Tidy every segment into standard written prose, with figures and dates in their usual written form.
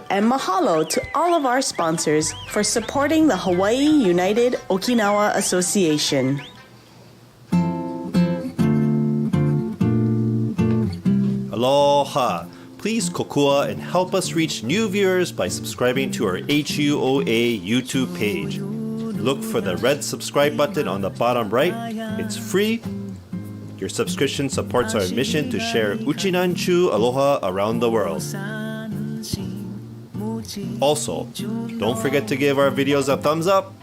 And mahalo to all of our sponsors for supporting the Hawaii United Okinawa Association. Aloha! Please kokua and help us reach new viewers by subscribing to our HUOA YouTube page. Look for the red subscribe button on the bottom right. It's free. Your subscription supports our mission to share Uchinanchu Aloha around the world. Also, don't forget to give our videos a thumbs up.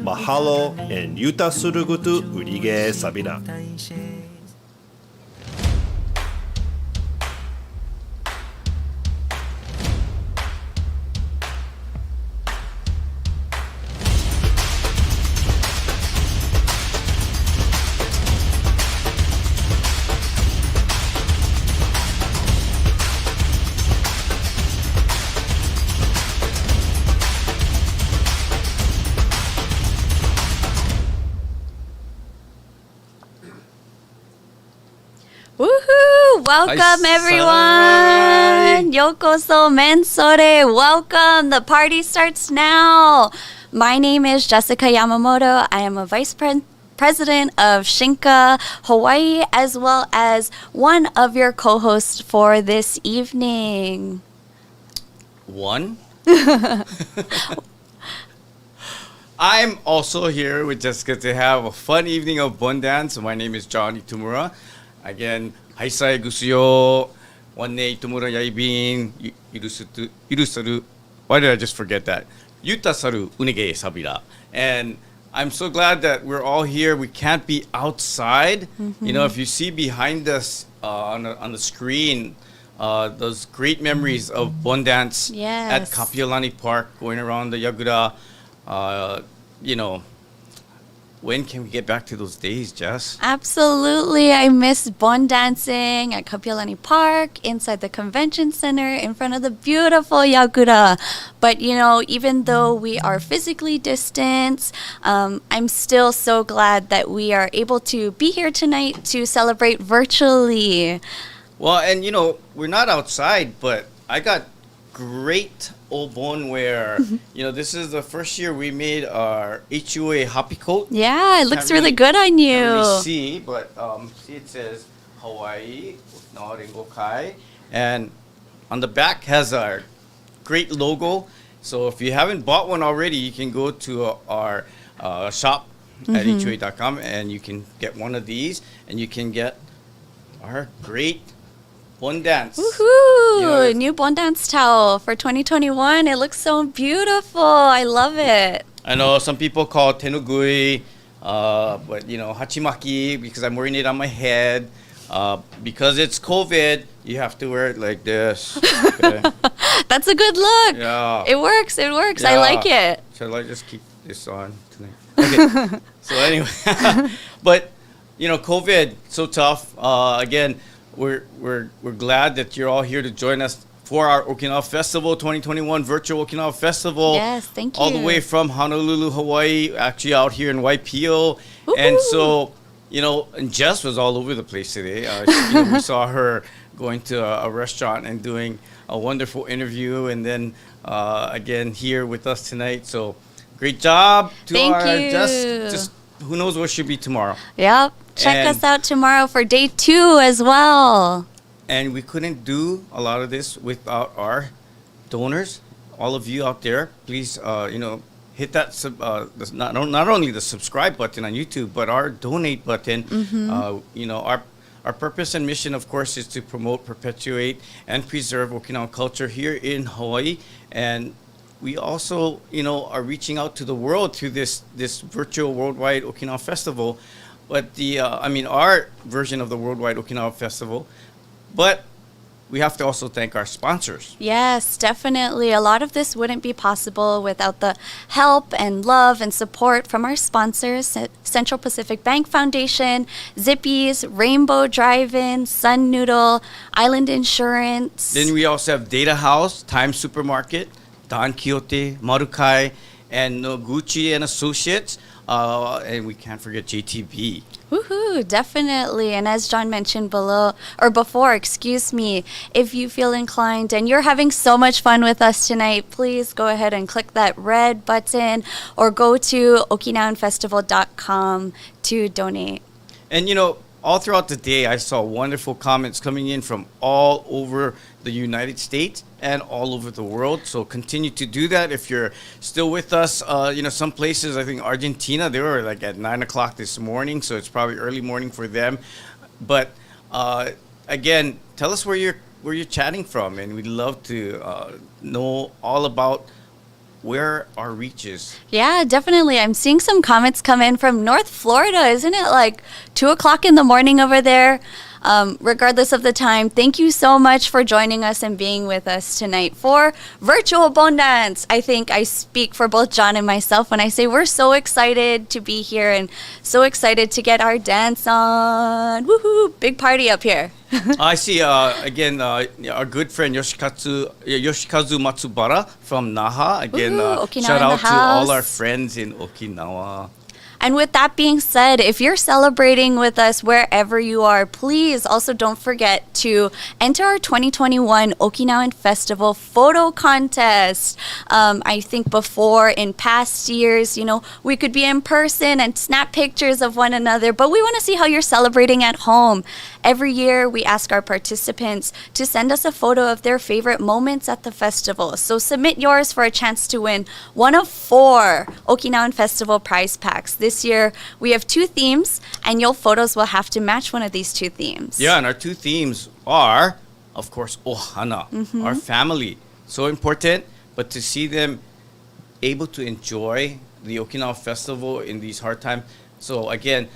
Mahalo and yuta surugutu urige sabina. Woohoo! Welcome everyone! Yokoso Mensore! Welcome! The party starts now! My name is Jessica Yamamoto. I am a vice president of Shinka Hawaii, as well as one of your co-hosts for this evening. one. I'm also here with Jessica to have a fun evening of Bon Dance. My name is Johnny Itumura. Again, Haisai Gusuyo, Wanne Itumura Yaibin, Yurusaru. Why did I just forget that? Yutasaru Unige Sabira. And I'm so glad that we're all here. We can't be outside. You know, if you see behind us on the screen, those great memories of Bon Dance at Kapiolani Park, going around the Yagura. You know, when can we get back to those days, Jess? Absolutely. I miss Bon dancing at Kapiolani Park, inside the convention center, in front of the beautiful Yagura. But, you know, even though we are physically distant, I'm still so glad that we are able to be here tonight to celebrate virtually. Well, and, you know, we're not outside, but I got great Obon wear. You know, this is the first year we made our HUOA hapi coat. Yeah, it looks really good on you. Can't really see, but see it says Hawaii Okinawan. And on the back has our great logo. So if you haven't bought one already, you can go to our shop at HUOA.com and you can get one of these, and you can get our great Bon Dance. Woohoo! You know, New Bon Dance towel for 2021. It looks so beautiful. I love it. I know some people call it tenugui, but you know, hachimaki, because I'm wearing it on my head. Because it's COVID, you have to wear it like this. Okay? That's a good look. Yeah. It works. It works. I Yeah. like it. Shall I just keep this on tonight? Okay. So anyway, but you know, COVID, so tough. Again, we're glad that you're all here to join us for our Okinawa Festival 2021 Virtual Okinawa Festival. Yes, thank you. All the way from Honolulu, Hawaii, actually out here in Waipio. Woohoo. And so, you know, and Jess was all over the place today. You know, we saw her going to a restaurant and doing a wonderful interview, and then again here with us tonight. So great job to Thank our you. Jess. Just who knows what she'll be tomorrow. Yep. Check And- us out tomorrow for day 2 as well. And we couldn't do a lot of this without our donors. All of you out there, please, you know, hit that not only the subscribe button on YouTube, but our donate button. You know, our purpose and mission, of course, is to promote, perpetuate, and preserve Okinawan culture here in Hawaii. And we also, you know, are reaching out to the world through this virtual worldwide Okinawa Festival. But our version of the worldwide Okinawa Festival. But we have to also thank our sponsors. Yes, definitely. A lot of this wouldn't be possible without the help and love and support from our sponsors, Central Pacific Bank Foundation, Zippy's, Rainbow Drive-In, Sun Noodle, Island Insurance. Then we also have Data House, Time Supermarket, Don Quixote, Marukai, and Noguchi and Associates. And we can't forget JTB. Woohoo, definitely. And as John mentioned before, if you feel inclined and you're having so much fun with us tonight, please go ahead and click that red button or go to okinawanfestival.com to donate. And you know, all throughout the day, I saw wonderful comments coming in from all over the United States and all over the world. So continue to do that. If you're still with us, you know, some places, I think Argentina, they were like at 9 o'clock this morning. So it's probably early morning for them. But again, tell us where you're chatting from. And we'd love to know all about where our reach is. Yeah, definitely. I'm seeing some comments come in from North Florida. Isn't it like 2 o'clock in the morning over there? Regardless of the time, thank you so much for joining us and being with us tonight for Virtual Bon Dance. I think I speak for both John and myself when I say we're so excited to be here and so excited to get our dance on. Woohoo! Big party up here. I see, again, our good friend Yoshikazu Matsubara from Naha. Again, Woohoo, Okinawa shout in the out to all our house. friends in Okinawa. And with that being said, if you're celebrating with us wherever you are, please also don't forget to enter our 2021 Okinawan Festival photo contest. I think before, in past years, you know, we could be in person and snap pictures of one another, but we want to see how you're celebrating at home. Every year, we ask our participants to send us a photo of their favorite moments at the festival. So submit yours for a chance to win one of 4 Okinawan Festival prize packs. This year, we have 2 themes, and your photos will have to match one of these 2 themes. Yeah, and our 2 themes are, of course, ohana, our family. So important, but to see them able to enjoy the Okinawa Festival in these hard times. So again,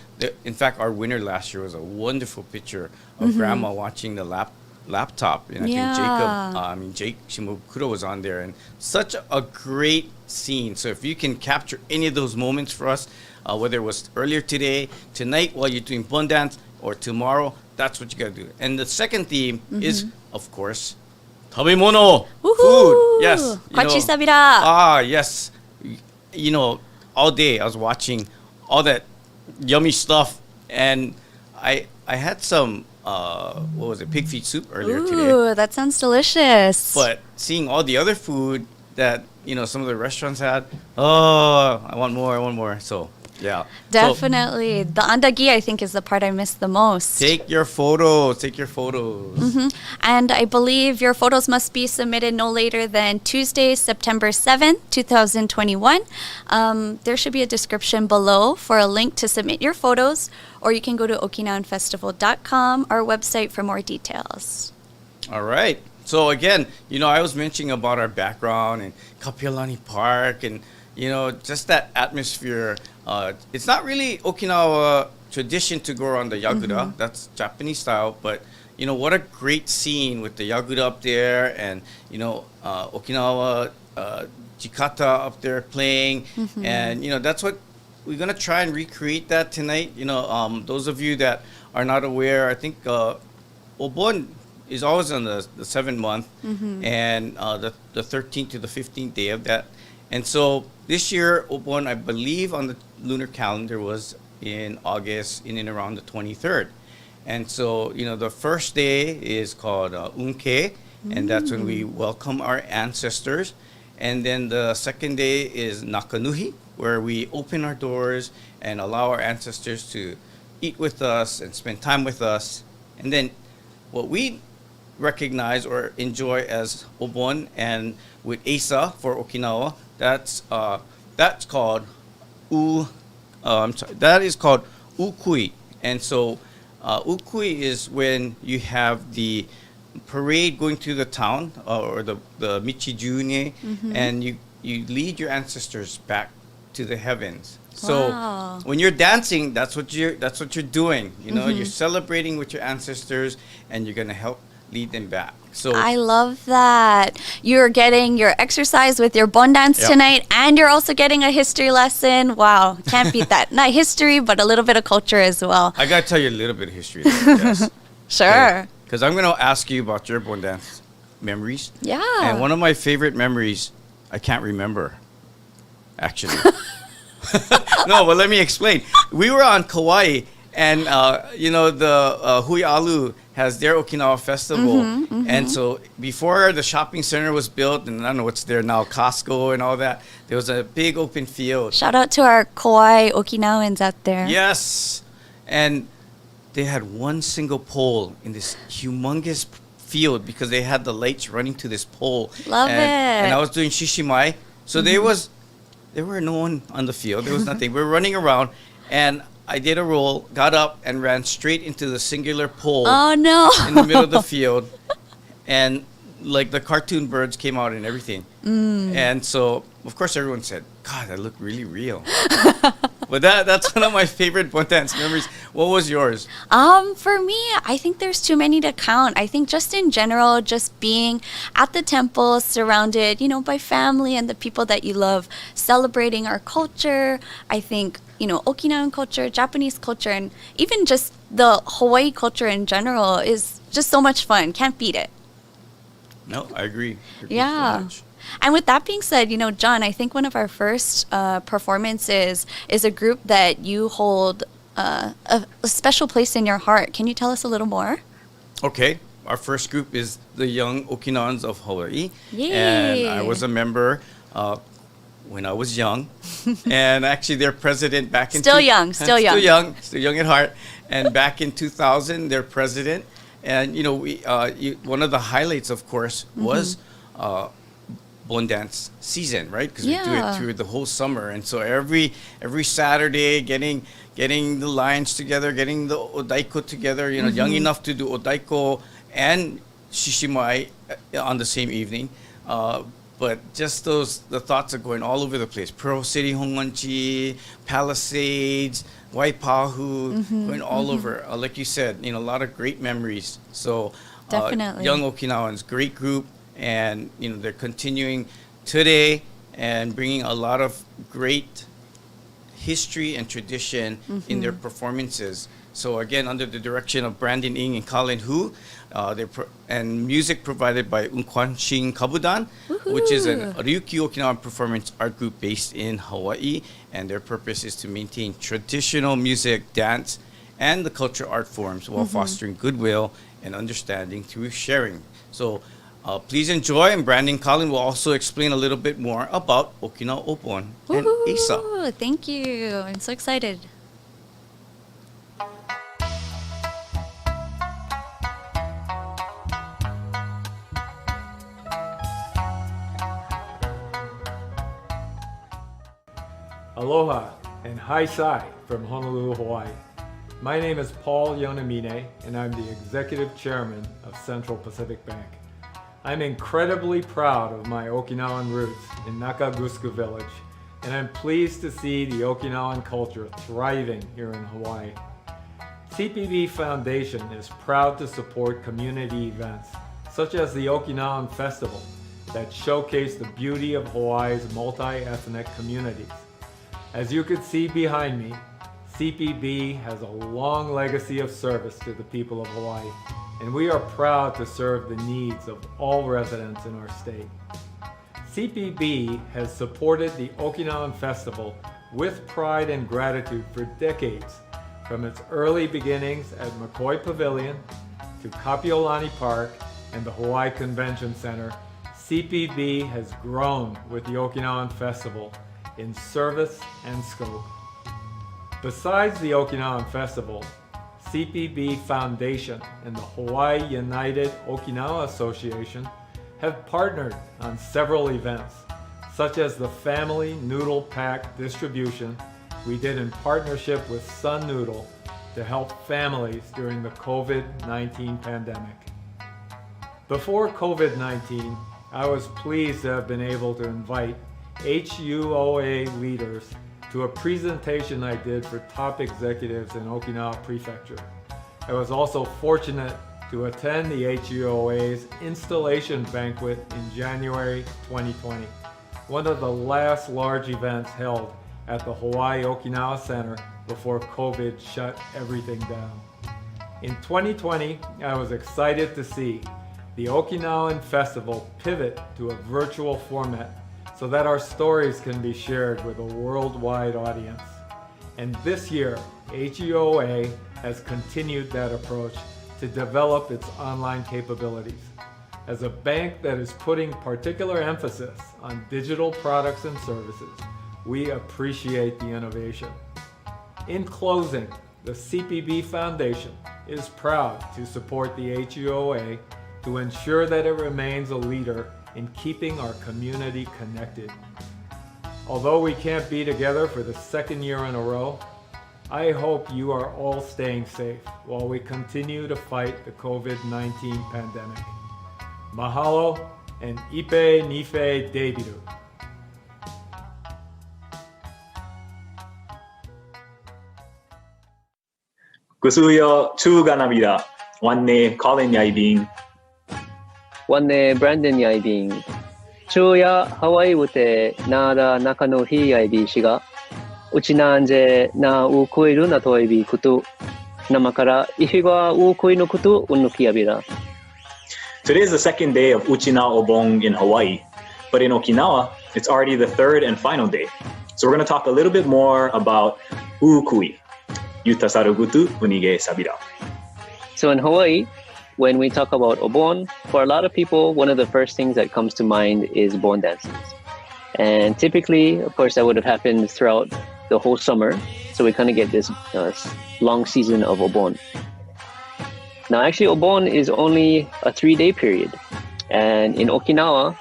in fact, our winner last year was a wonderful picture of grandma watching the laptop. And I think Jake Shimokuro was on there, and such a great scene. So if you can capture any of those moments for us, whether it was earlier today, tonight while you're doing Bon Dance, or tomorrow, that's what you gotta do. And the second theme is, of course, tabemono, food. Yes. Kwachisabira. Yes. You know, all day I was watching all that yummy stuff, and I had some what was it, pig feet soup earlier today. Ooh, that sounds delicious. But seeing all the other food that, you know, some of the restaurants had, I want more. So yeah, Definitely. The andagi, I think, is the part I miss the most. Take your photos. And I believe your photos must be submitted no later than Tuesday, September 7th, 2021. There should be a description below for a link to submit your photos, or you can go to okinawanfestival.com, our website, for more details. All right. So again, you know, I was mentioning about our background and Kapiolani Park, and you know, just that atmosphere. It's not really Okinawa tradition to go around the Yagura. That's Japanese style. But, you know, what a great scene with the Yagura up there, and, you know, Okinawa Jikata up there playing. And, you know, that's what we're going to try and recreate that tonight. You know, those of you that are not aware, I think Obon is always on the 7th month, and the 13th to the 15th day of that. And so this year, Obon, I believe on the lunar calendar, was in August, in and around the 23rd. And so, you know, the first day is called Unke, and that's when we welcome our ancestors. And then the second day is Nakanuhi, where we open our doors and allow our ancestors to eat with us and spend time with us. And then what we recognize or enjoy as Obon, and with Asa for Okinawa, that's called that is called Ukui. And so Ukui is when you have the parade going through the town, or the Michijune, and you lead your ancestors back to the heavens. So when you're dancing, that's what you're doing. You know, you're celebrating with your ancestors, and you're gonna help lead them back. So I love that. You're getting your exercise with your Bon Dance tonight, and you're also getting a history lesson. Wow, can't beat that. Not history, but a little bit of culture as well. I gotta tell you a little bit of history, though. Yes. Sure. Because I'm gonna ask you about your Bon Dance memories. Yeah. And one of my favorite memories, I can't remember, actually. No, but let me explain. We were on Kauai, and you know, the Huialu has their Okinawa Festival. And so before the shopping center was built, and I don't know what's there now, Costco and all that, there was a big open field. Shout out to our Kauai Okinawans out there. Yes. And they had one single pole in this humongous field, because they had the lights running to this pole. Love it. And I was doing shishimai. So there were no one on the field. There was nothing. We were running around, and I did a roll, got up, and ran straight into the singular pole. Oh, no. In the middle of the field. And like the cartoon birds came out and everything. And so, of course, everyone said, God, that looked really real. But that's one of my favorite Bon Dance memories. What was yours? For me, I think there's too many to count. I think just in general, just being at the temple, surrounded, you know, by family and the people that you love, celebrating our culture. I think, you know, Okinawan culture, Japanese culture, and even just the Hawaii culture in general is just so much fun. Can't beat it. No, I agree. Yeah. So much. And with that being said, you know, John, I think one of our first performances is a group that you hold a special place in your heart. Can you tell us a little more? Okay. Our first group is the Young Okinawans of Hawaii. Yay. And I was a member when I was young. And actually their president back in... Still young Still young at heart. And back in 2000, their president. And, one of the highlights, of course, was Bon Dance season, right? Because we do it through the whole summer. And so every Saturday, getting the lions together, getting the odaiko together, young enough to do odaiko and shishimai on the same evening. But just the thoughts are going all over the place. Pearl City, Hongwanji, Palisades, Waipahu, going all over. Like you said, a lot of great memories. So definitely. Young Okinawans, great group. And, they're continuing today and bringing a lot of great history and tradition in their performances. So again, under the direction of Brandon Ng and Colin Hu, and music provided by Unkwanshin Kabudan, which is a Ryukyu Okinawan performance art group based in Hawaii. And their purpose is to maintain traditional music, dance, and the cultural art forms while fostering goodwill and understanding through sharing. So please enjoy, and Brandon Colin will also explain a little bit more about Okinawa Obon and Asa. Thank you. I'm so excited. Aloha and Hai Sai from Honolulu, Hawaii. My name is Paul Yonamine, and I'm the Executive Chairman of Central Pacific Bank. I'm incredibly proud of my Okinawan roots in Nakagusku Village, and I'm pleased to see the Okinawan culture thriving here in Hawaii. CPB Foundation is proud to support community events, such as the Okinawan Festival, that showcase the beauty of Hawaii's multi-ethnic communities. As you can see behind me, CPB has a long legacy of service to the people of Hawaii, and we are proud to serve the needs of all residents in our state. CPB has supported the Okinawan Festival with pride and gratitude for decades, from its early beginnings at McCoy Pavilion to Kapiolani Park and the Hawaii Convention Center. CPB has grown with the Okinawan Festival in service and scope. Besides the Okinawan Festival, CPB Foundation and the Hawaii United Okinawa Association have partnered on several events, such as the Family Noodle Pack distribution we did in partnership with Sun Noodle to help families during the COVID-19 pandemic. Before COVID-19, I was pleased to have been able to invite HUOA leaders to a presentation I did for top executives in Okinawa Prefecture. I was also fortunate to attend the HUOA's installation banquet in January 2020, one of the last large events held at the Hawaii Okinawa Center before COVID shut everything down. In 2020, I was excited to see the Okinawan Festival pivot to a virtual format so that our stories can be shared with a worldwide audience. And this year, HUOA has continued that approach to develop its online capabilities. As a bank that is putting particular emphasis on digital products and services, we appreciate the innovation. In closing, the CPB Foundation is proud to support the HUOA to ensure that it remains a leader in keeping our community connected. Although we can't be together for the second year in a row, I hope you are all staying safe while we continue to fight the COVID-19 pandemic. Mahalo and Ipe Nife Debiru. Gusuyo Chuga Nabida, Wanne Colin Yaibing. Wanne Brandon Yaibing. Chuya Hawaii Wute Nada Nakano Hi Yaibi Shiga. Uchinanje na Ukuiru na Toibi Kutu. Namakara Ihiwa Ukui no Kutu Unukiabira. Today is the second day of Uchina Obon in Hawaii, but in Okinawa, it's already the third and final day. So we're going to talk a little bit more about Ukui. Yutasarugutu Unige Sabira. So in Hawaii, when we talk about Obon, for a lot of people, one of the first things that comes to mind is Bon dances. And typically, of course, that would have happened throughout the whole summer. So we kind of get this long season of Obon. Now, actually, Obon is only a 3-day period. And in Okinawa,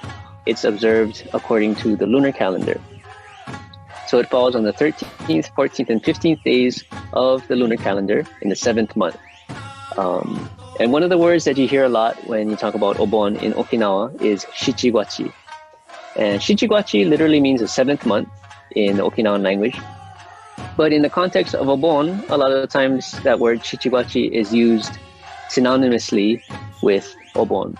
it's observed according to the lunar calendar. So it falls on the 13th, 14th, and 15th days of the lunar calendar in the 7th month. And one of the words that you hear a lot when you talk about Obon in Okinawa is Shichigwachi. And Shichigwachi literally means the 7th month in the Okinawan language. But in the context of Obon, a lot of the times that word Shichigwachi is used synonymously with Obon.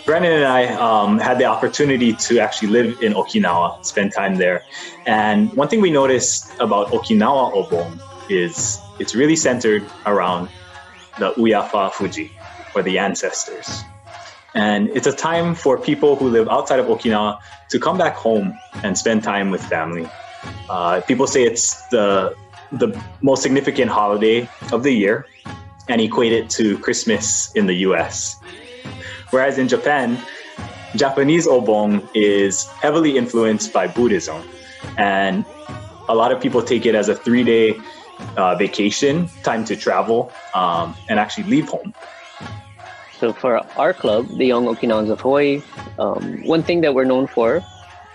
Brandon and I had the opportunity to actually live in Okinawa, spend time there. And one thing we noticed about Okinawa Obon is it's really centered around the Uyafa Fuji, or the ancestors. And it's a time for people who live outside of Okinawa to come back home and spend time with family. People say it's the most significant holiday of the year and equate it to Christmas in the US. Whereas in Japan, Japanese Obon is heavily influenced by Buddhism. And a lot of people take it as a 3-day vacation, time to travel, and actually leave home. So for our club, the Young Okinawans of Hawaii, one thing that we're known for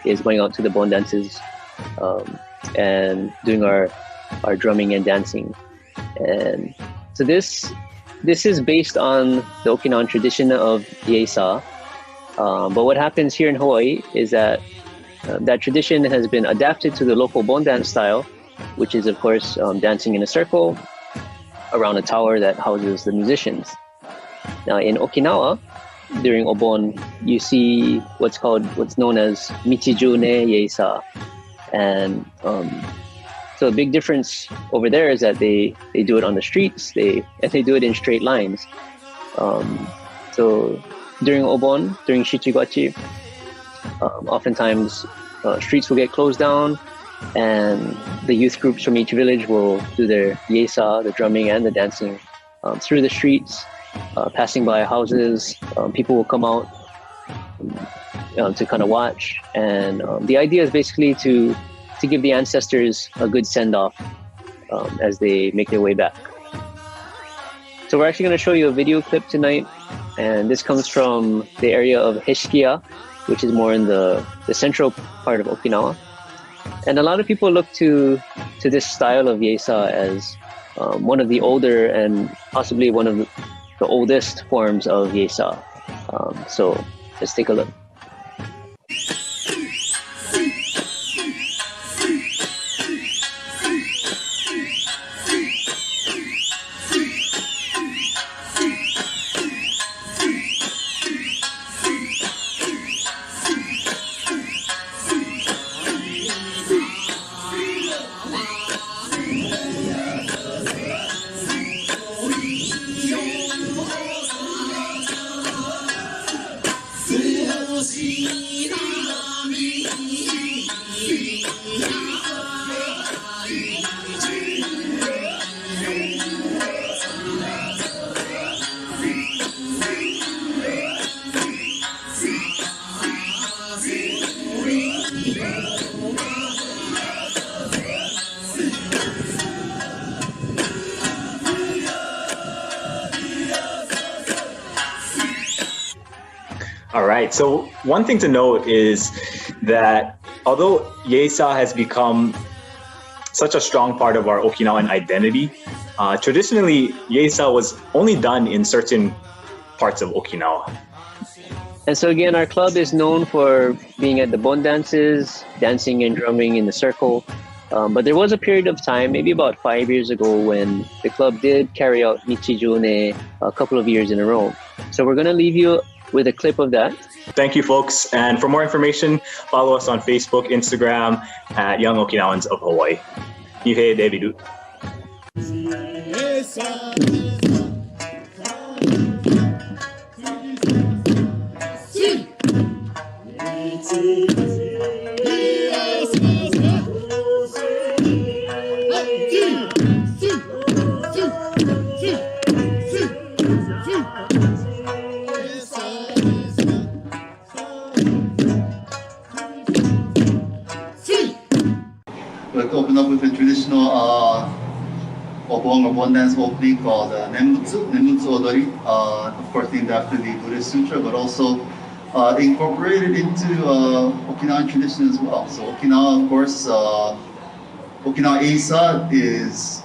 is going out to the Bon dances and doing our drumming and dancing. And so this is based on the Okinawan tradition of Yeisa. But what happens here in Hawaii is that that tradition has been adapted to the local Bon dance style, which is, of course, dancing in a circle around a tower that houses the musicians. Now, in Okinawa, during Obon, you see what's known as Michijune Yeisa. And so a big difference over there is that they do it on the streets, and they do it in straight lines. So during Obon, during Shichigwachi, oftentimes streets will get closed down, and the youth groups from each village will do their yeisa, the drumming and the dancing, through the streets, passing by houses. People will come out to kind of watch, and the idea is basically to give the ancestors a good send-off as they make their way back. So we're actually going to show you a video clip tonight, and this comes from the area of Heshikia, which is more in the central part of Okinawa. And a lot of people look to this style of yeisa as one of the older and possibly one of the oldest forms of yeisa. So let's take a look. All right. So one thing to note is that although yeisa has become such a strong part of our Okinawan identity, traditionally yeisa was only done in certain parts of Okinawa. And so again, our club is known for being at the Bon dances, dancing and drumming in the circle. But there was a period of time, maybe about 5 years ago, when the club did carry out Michijune a couple of years in a row. So we're going to leave you with a clip of that. Thank you, folks. And for more information, follow us on Facebook, Instagram at Young Okinawans of Hawaii. Ihe Davidu. Mereka benar-benar Obon or Obon dance opening called Nembutsu Odori, of course named after the Buddhist sutra, but also incorporated into Okinawan tradition as well. So Okinawa, of course, Okinawa Eisa is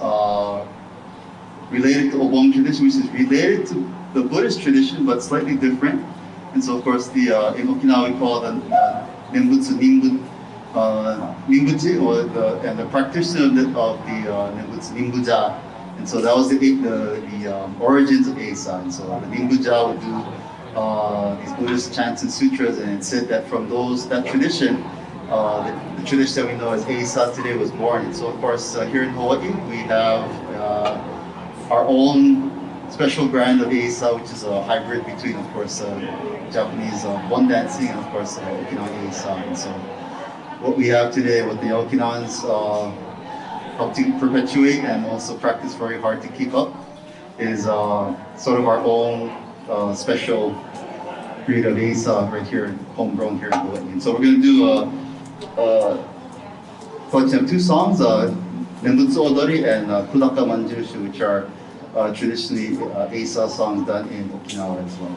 related to Obon tradition, which is related to the Buddhist tradition, but slightly different. And so, of course, in Okinawa we call it Nembutsu Nimbuji, and the practitioner of the Nembutsu Nimbuja. And so that was the origins of Eisa. And so the Nimbuja would do these Buddhist chants and sutras, and it said that from that tradition, the tradition that we know as Eisa today was born. And so, of course, here in Hawaii, we have our own special brand of Eisa, which is a hybrid between, of course, Japanese Bon dancing and, of course, Okinawan Eisa. And so, what we have today, what the Okinawans help to perpetuate and also practice very hard to keep up, is sort of our own special breed of Eisa right here, homegrown here in Hawaii. And so, we're going to do collection of two songs, Nembutsu Odori and Kudaka Manjushu, which are traditionally Eisa songs done in Okinawa as well.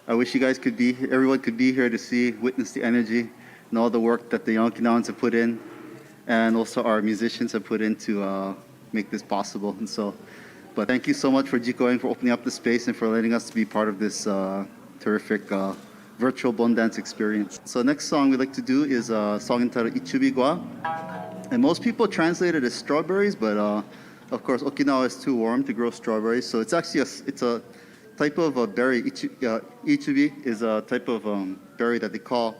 I wish you guys could be, everyone could be here to see, witness the energy and all the work that the young Okinawans have put in, and also our musicians have put in to make this possible. And so, but thank you so much for Jikoing, for opening up the space and for letting us be part of this terrific virtual Bon dance experience. So next song we'd like to do is a song entitled Ichubigwa. And most people translate it as strawberries, but of course Okinawa is too warm to grow strawberries. So it's actually it's a type of a berry. Ichubi is a type of berry that they call,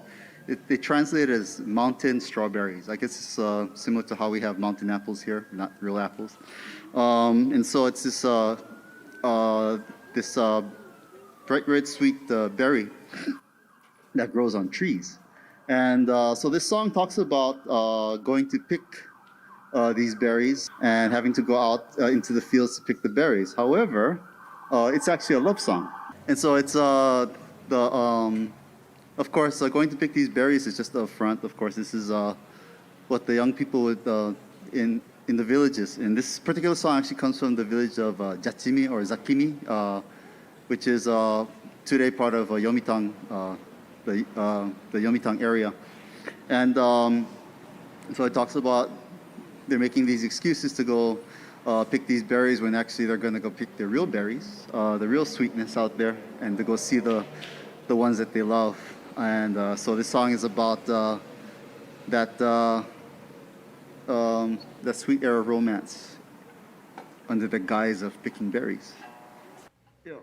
they translate it as mountain strawberries. I guess it's similar to how we have mountain apples here, not real apples. And so it's this bright red sweet berry that grows on trees. And so this song talks about going to pick these berries and having to go out into the fields to pick the berries. However, it's actually a love song. And so it's of course, going to pick these berries is just the front. Of course, this is what the young people would in the villages. And this particular song actually comes from the village of Jachimi or Zakimi, which is today part of Yomitang, the Yomitang area. And so it talks about they're making these excuses to go pick these berries when actually they're going to go pick the real berries, the real sweetness out there, and to go see the ones that they love. And so this song is about that sweet era romance under the guise of picking berries. Yeah.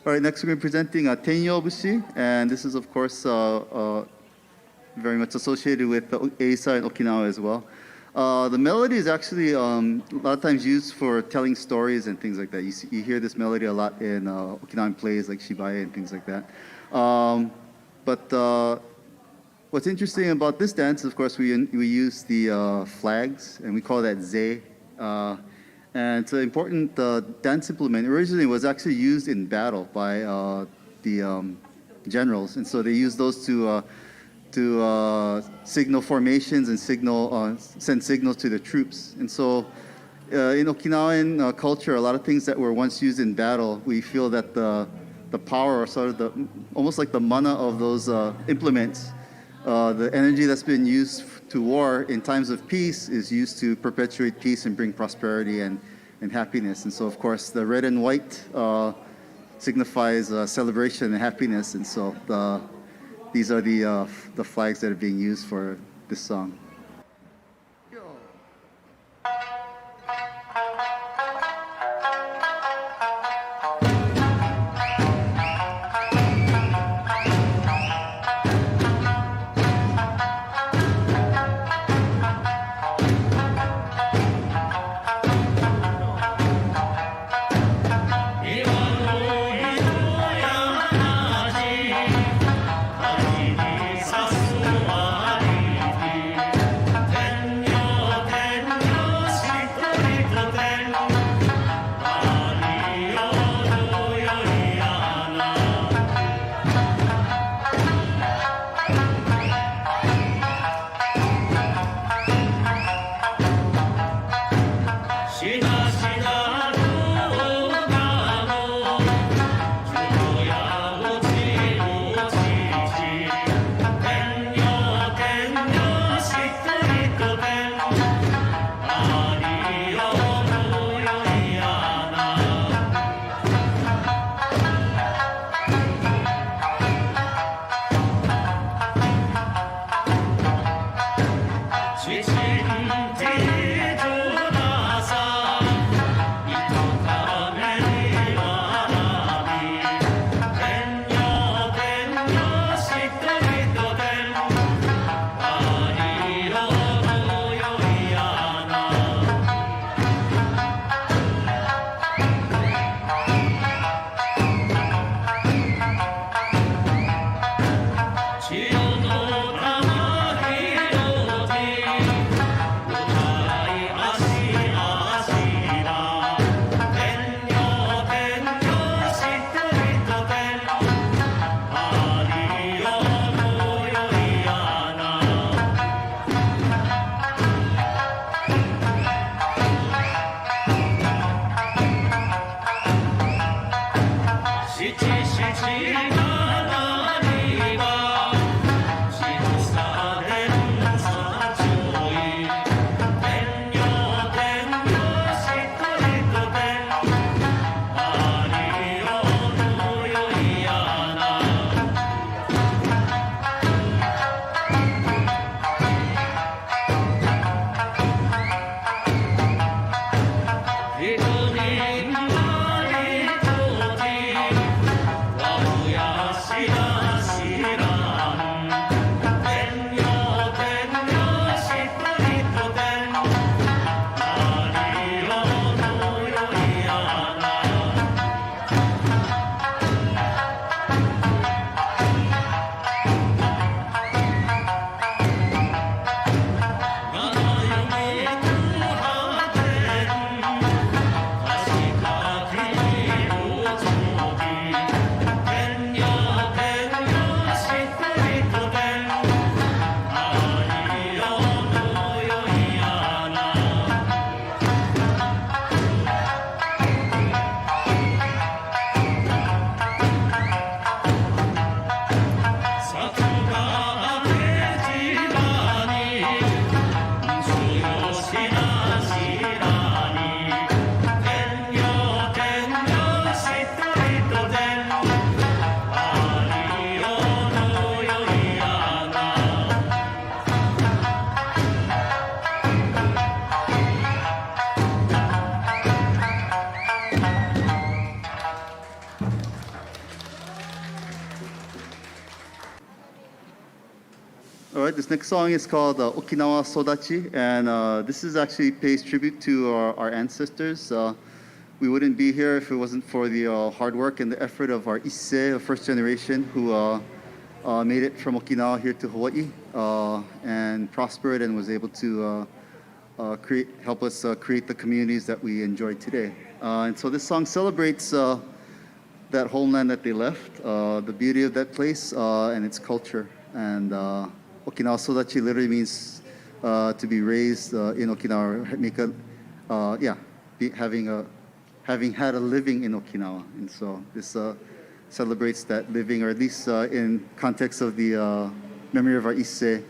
All right, next we're presenting Tenyobushi, and this is of course very much associated with the Eisa and Okinawa as well. The melody is actually a lot of times used for telling stories and things like that. You hear this melody a lot in Okinawan plays like Shibae and things like that. But what's interesting about this dance, of course, we use the flags, and we call that zei. And it's an important dance implement. Originally, it was actually used in battle by the generals, and so they used those to signal formations and send signals to the troops. And so, in Okinawan culture, a lot of things that were once used in battle, we feel that the the power, or sort of almost like the mana of those implements. The energy that's been used to war in times of peace is used to perpetuate peace and bring prosperity and happiness. And so, of course, the red and white signifies celebration and happiness. And so these are the flags that are being used for this song. All right, this next song is called Okinawa Sodachi, and this is actually pays tribute to our ancestors. We wouldn't be here if it wasn't for the hard work and the effort of our Issei, first generation, who made it from Okinawa here to Hawaii and prospered and was able to help us create the communities that we enjoy today. And so this song celebrates that homeland that they left, the beauty of that place and its culture. And Okinawa Sodachi literally means to be raised in Okinawa, having had a living in Okinawa. And so this celebrates that living, or at least in context of the memory of our issei,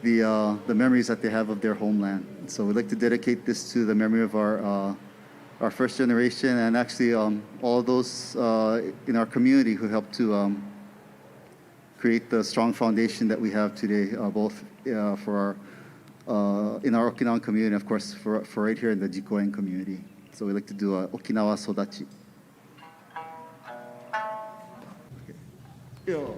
the memories that they have of their homeland. So we'd like to dedicate this to the memory of our first generation, and actually all those in our community who helped to create the strong foundation that we have today, both for our in our Okinawan community, and of course for right here in the Jikoen community. So we'd like to do Okinawa Sodachi. Yo.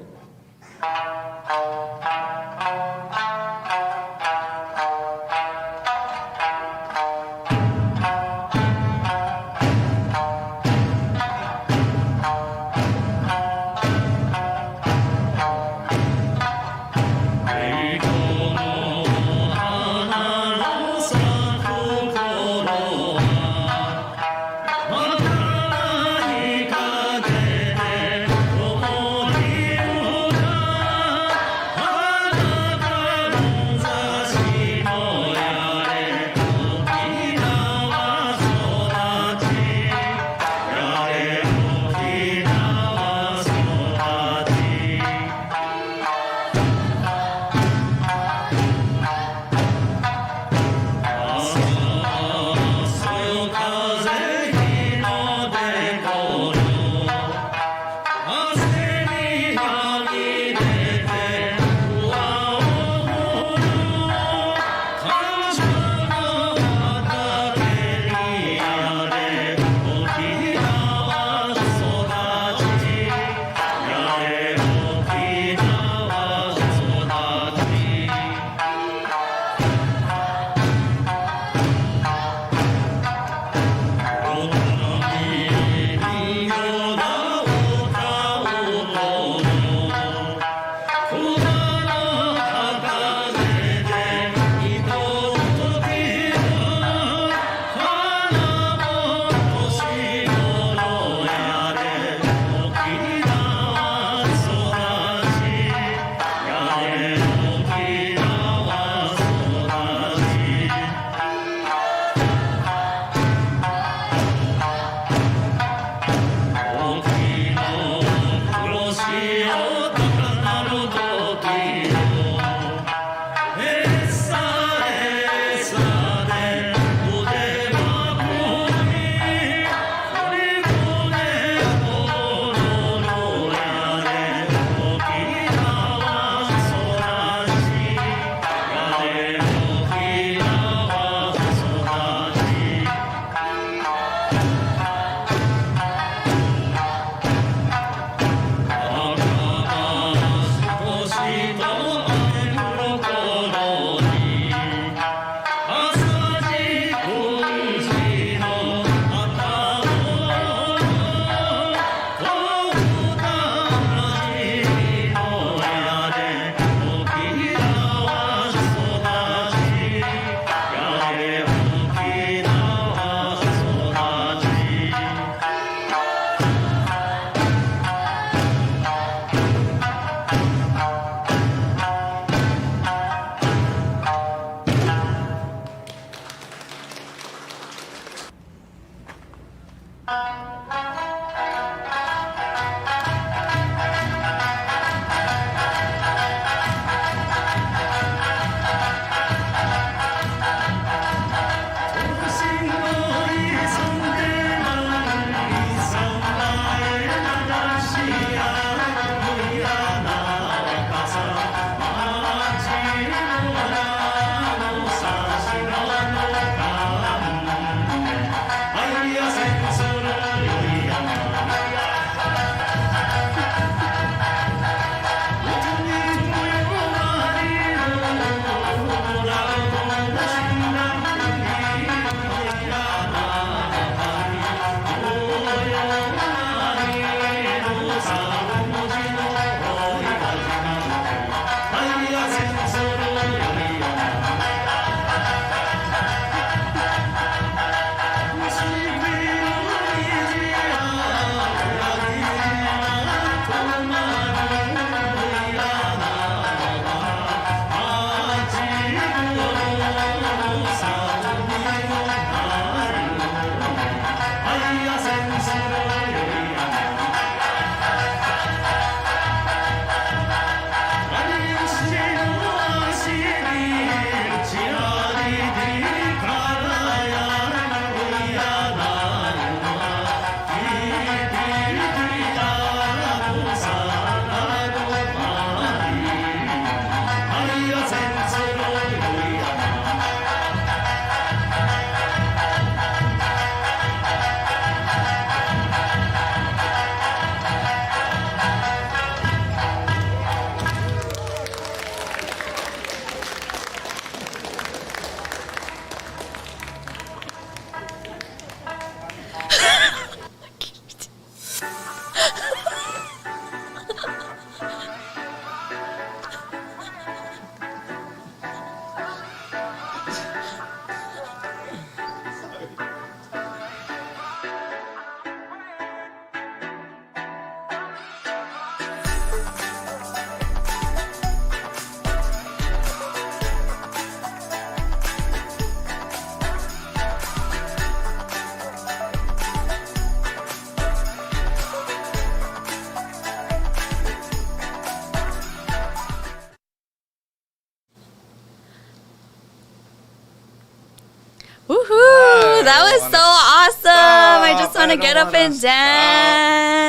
was so awesome. I just want to get up and stop.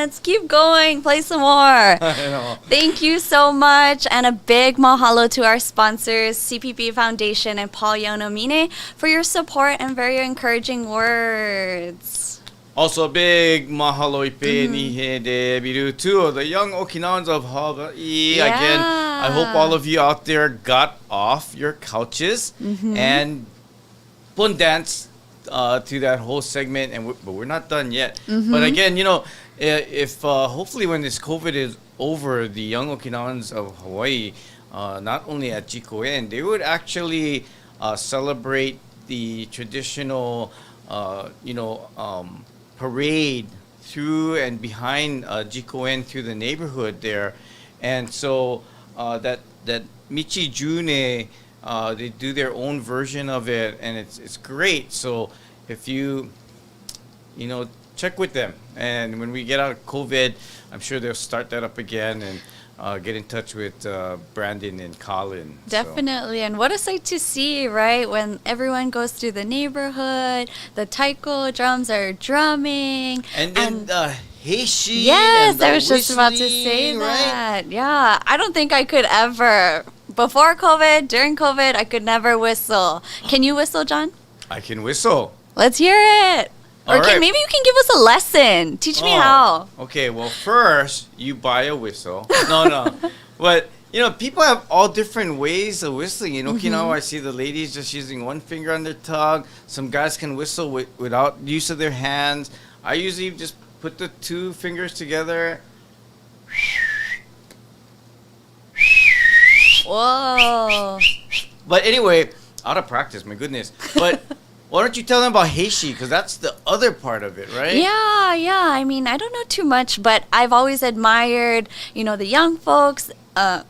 dance. Keep going. Play some more. Thank you so much. And a big mahalo to our sponsors, CPP Foundation and Paul Yonomine, for your support and very encouraging words. Also, big mahalo ipe nihe de biru to the young Okinawans of Hawaii. Yeah. Again, I hope all of you out there got off your couches and bon dance to that whole segment. But we're not done yet. But again, if hopefully when this COVID is over, the young Okinawans of Hawaii, not only at Jikoen, they would actually celebrate the traditional, parade through and behind Jikoen through the neighborhood there. And so that Michi June, they do their own version of it, and it's great. So if you check with them, and when we get out of COVID, I'm sure they'll start that up again and get in touch with Brandon and Colin. Definitely. And what a sight to see, right? When everyone goes through the neighborhood, the taiko drums are drumming. And then the heishi. Yes, and the I was just about to say whistling, that. Yeah, I don't think I could ever. Before COVID, during COVID, I could never whistle. Can you whistle, John? I can whistle. Let's hear it. Or All right. maybe you can give us a lesson. Teach me how. Okay, well, first, you buy a whistle. No. But, people have all different ways of whistling. In Okinawa, I see the ladies just using one finger on their tongue. Some guys can whistle without use of their hands. I usually just put the two fingers together. Whoa. But anyway, out of practice, my goodness. But why don't you tell them about heishi? Because that's the other part of it, right? Yeah. I mean, I don't know too much, but I've always admired, the young folks, the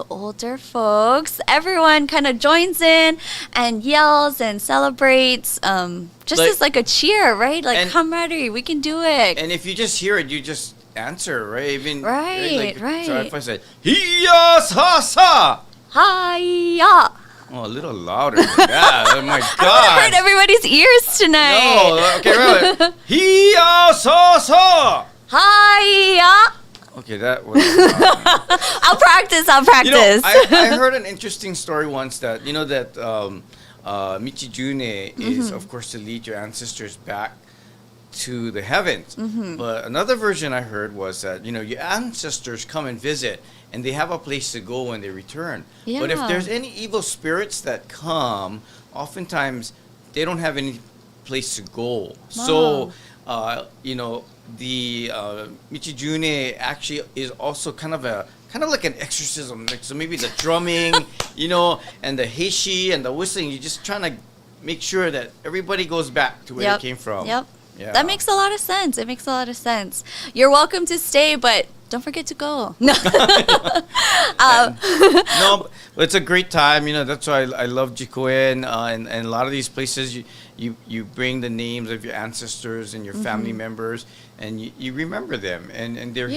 older folks. Everyone kind of joins in and yells and celebrates, as like a cheer, right? Like camaraderie, we can do it. And if you just hear it, you just answer, right? Even, right. So if I say, hiya sa sa! Hiya! Oh, a little louder than that. Oh my God. I hurt everybody's ears tonight. No, okay, really. Hiya sa sa! Hiya! Okay, that was. I'll practice. I heard an interesting story once that Michijune is, of course, to lead your ancestors back to the heavens. But another version I heard was that your ancestors come and visit, and they have a place to go when they return. Yeah. But if there's any evil spirits that come, oftentimes they don't have any place to go. So, the Michijune actually is also kind of like an exorcism. Like, so maybe the drumming, and the heishi and the whistling. You're just trying to make sure that everybody goes back to where they came from. Yep. Yeah. That makes a lot of sense. It makes a lot of sense. You're welcome to stay, but don't forget to go. No. No, but it's a great time. That's why I love Jikoen, and a lot of these places you bring the names of your ancestors and your family members, and you remember them, and they're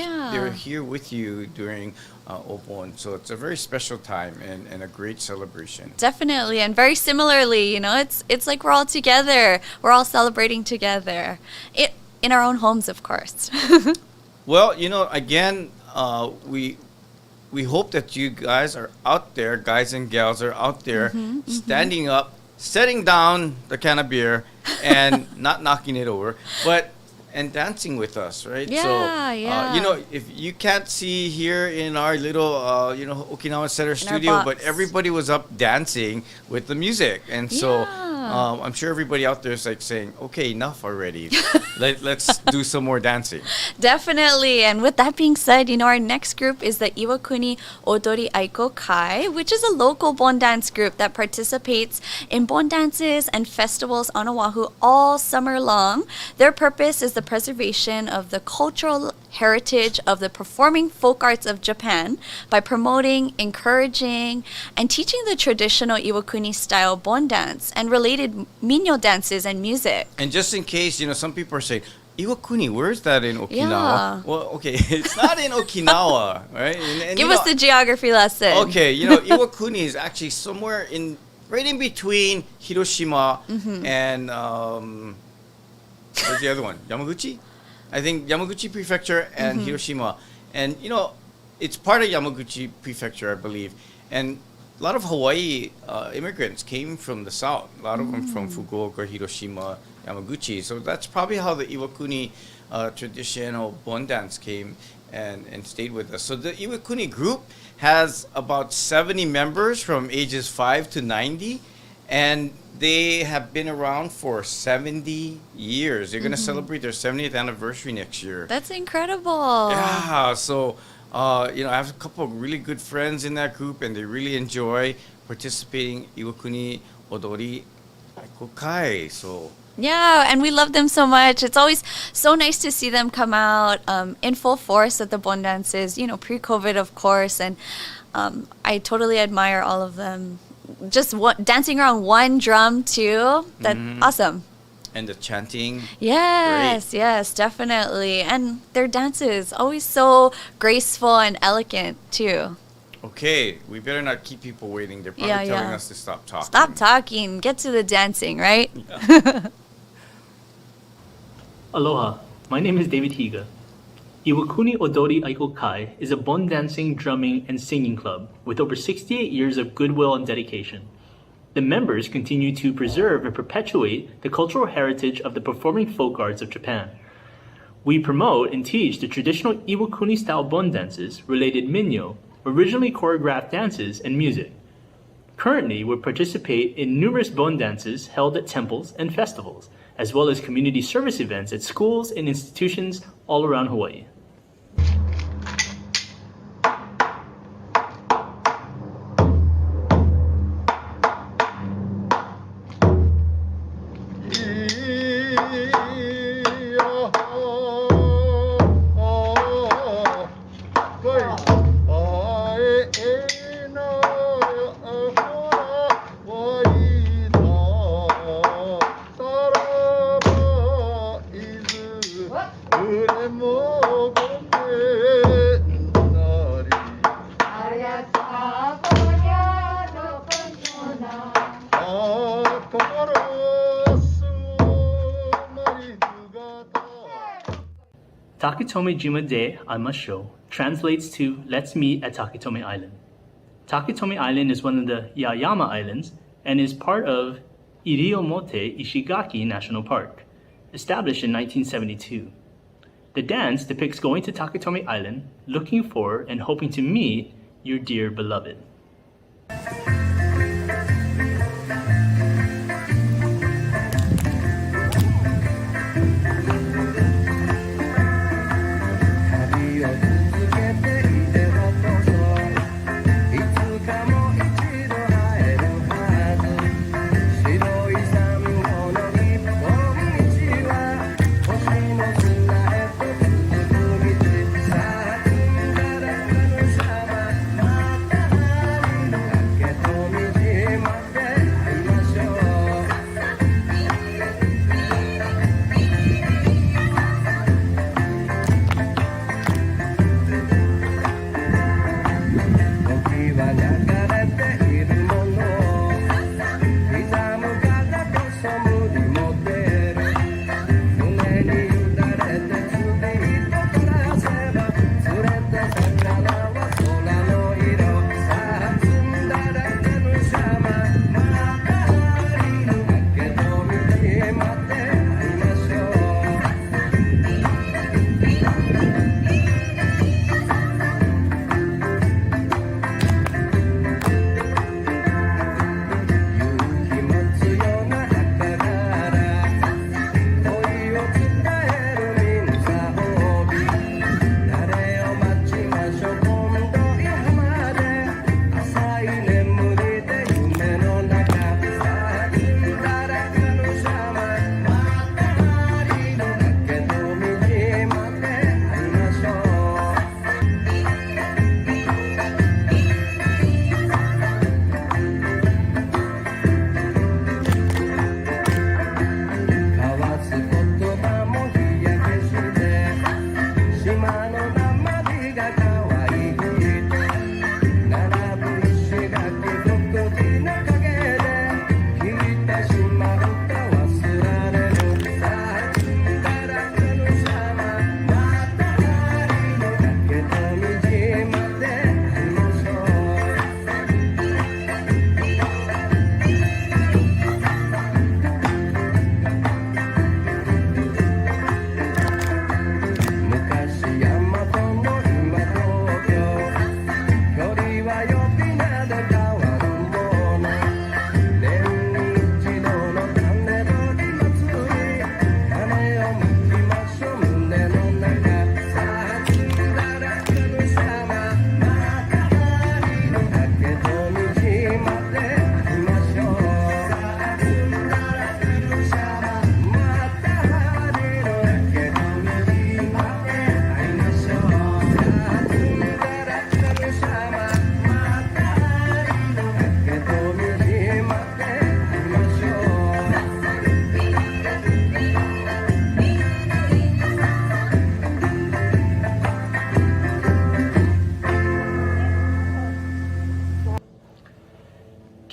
here with you during Obon. So it's a very special time and a great celebration. Definitely, and very similarly, it's like we're all together. We're all celebrating together, in our own homes, of course. Well, again, we hope that you guys are out there, guys and gals are out there, standing up, setting down the can of beer, and not knocking it over, and dancing with us, right? So, if you can't see here in our little, Okinawa Center studio, but everybody was up dancing with the music, and so I'm sure everybody out there is like saying, "Okay, enough already. Let's do some more dancing." Definitely. And with that being said, our next group is the Iwakuni Odori Aiko Kai, which is a local Bon dance group that participates in Bon dances and festivals on Oahu all summer long. Their purpose is the preservation of the cultural heritage of the performing folk arts of Japan by promoting, encouraging, and teaching the traditional Iwakuni style Bon dance and related minyo dances and music. And just in case, some people are saying, Iwakuni, where's that in Okinawa? Yeah. Well, okay, it's not in Okinawa, right? And Give us the geography lesson. Okay, Iwakuni is actually somewhere right in between Hiroshima and Where's the other one? Yamaguchi? I think Yamaguchi Prefecture and Hiroshima. And, it's part of Yamaguchi Prefecture, I believe. And a lot of Hawaii immigrants came from the south. A lot of them from Fukuoka, Hiroshima, Yamaguchi. So that's probably how the Iwakuni traditional Bon dance came and stayed with us. So the Iwakuni group has about 70 members from ages 5 to 90. And they have been around for 70 years. They're going to celebrate their 70th anniversary next year. That's incredible. Yeah, so, I have a couple of really good friends in that group, and they really enjoy participating Iwakuni, Odori, Aiko Kai. So, yeah, and we love them so much. It's always so nice to see them come out in full force at the Bon dances, pre-COVID, of course. And I totally admire all of them. Just dancing around one drum, too. That's awesome. And the chanting. Yes, great. Yes, definitely. And their dances, always so graceful and elegant, too. Okay, we better not keep people waiting. They're probably telling us to stop talking. Stop talking. Get to the dancing, right? Yeah. Aloha, my name is David Higa. Iwakuni Odori Aiko Kai is a Bon dancing, drumming, and singing club with over 68 years of goodwill and dedication. The members continue to preserve and perpetuate the cultural heritage of the performing folk arts of Japan. We promote and teach the traditional Iwakuni-style Bon dances, related minyo, originally choreographed dances, and music. Currently, we participate in numerous Bon dances held at temples and festivals, as well as community service events at schools and institutions all around Hawaii. Taketomi Jima de Amasho translates to Let's Meet at Taketomi Island. Taketomi Island is one of the Yaeyama Islands and is part of Iriomote Ishigaki National Park, established in 1972. The dance depicts going to Taketomi Island, looking for and hoping to meet your dear beloved.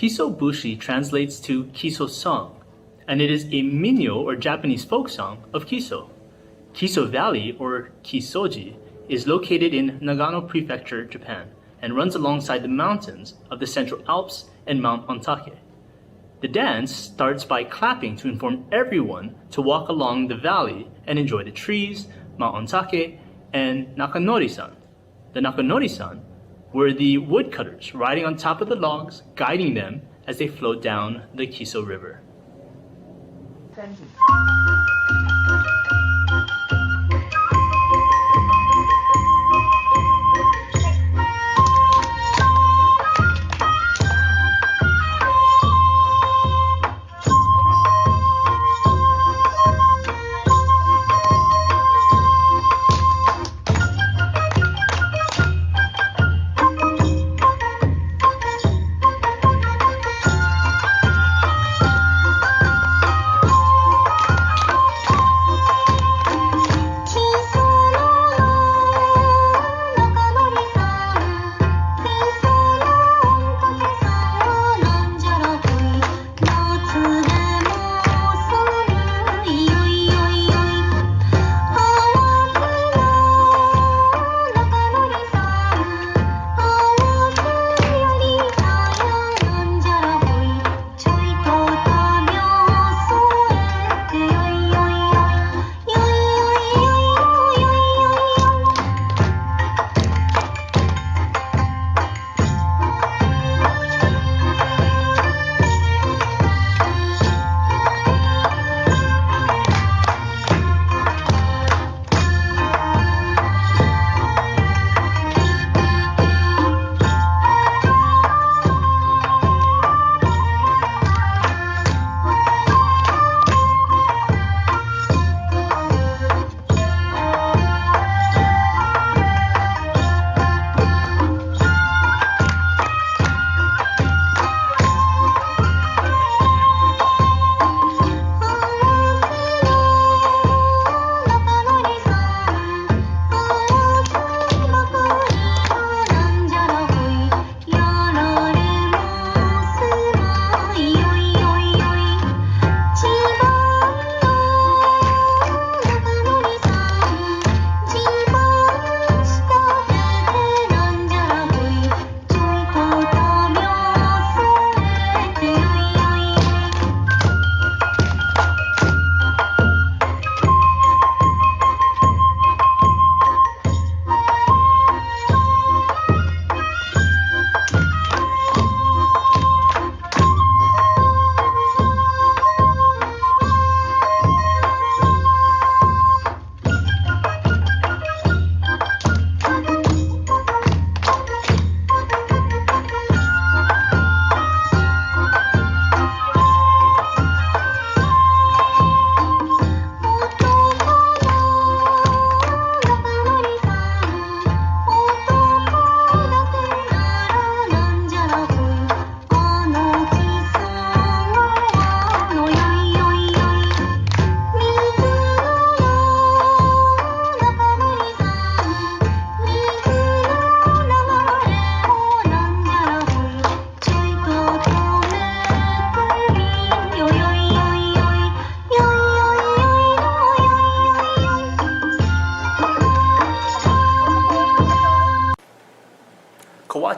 Kiso Bushi translates to Kiso song, and it is a minyo or Japanese folk song of Kiso. Kiso Valley, or Kisoji, is located in Nagano Prefecture, Japan, and runs alongside the mountains of the Central Alps and Mount Ontake. The dance starts by clapping to inform everyone to walk along the valley and enjoy the trees, Mount Ontake, and Nakanori-san. The Nakanori-san were the woodcutters riding on top of the logs, guiding them as they float down the Kiso River.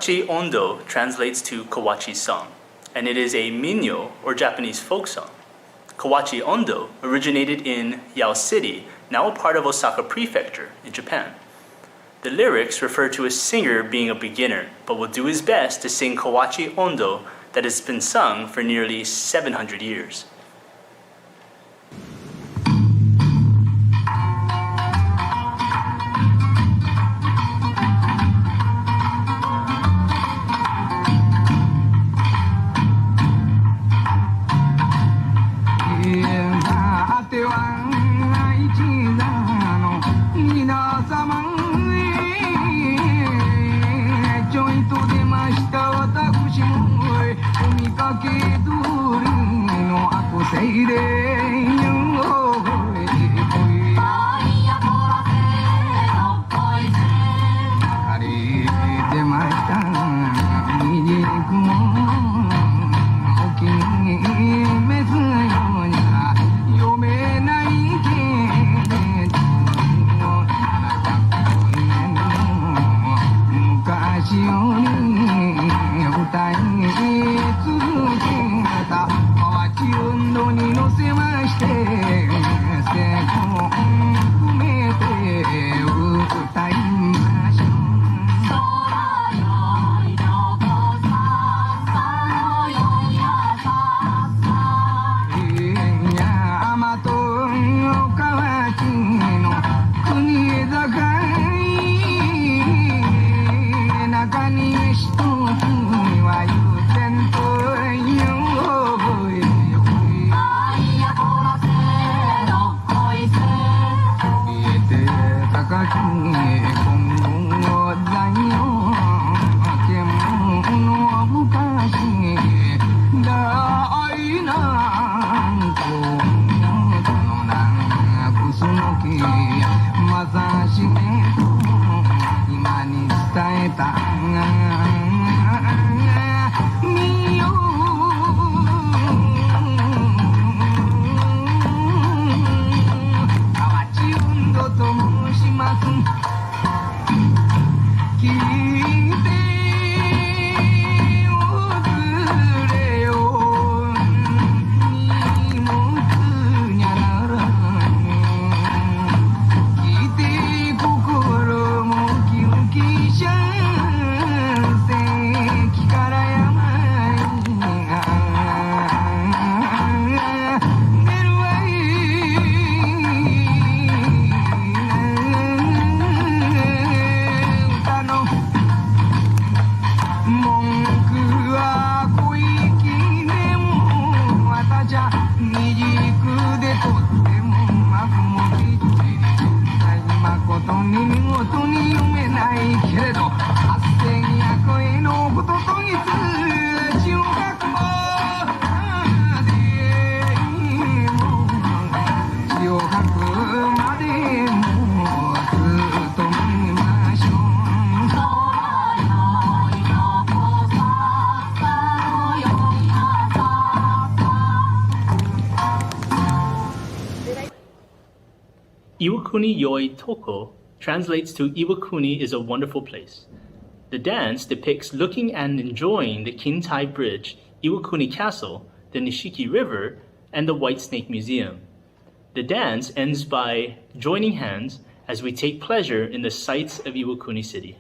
Kawachi Ondo translates to Kawachi song, and it is a minyo or Japanese folk song. Kawachi Ondo originated in Yao City, now a part of Osaka Prefecture in Japan. The lyrics refer to a singer being a beginner, but will do his best to sing Kawachi Ondo that has been sung for nearly 700 years. Iwakuni Yoi Toko translates to Iwakuni is a wonderful place. The dance depicts looking and enjoying the Kintai Bridge, Iwakuni Castle, the Nishiki River, and the White Snake Museum. The dance ends by joining hands as we take pleasure in the sights of Iwakuni City.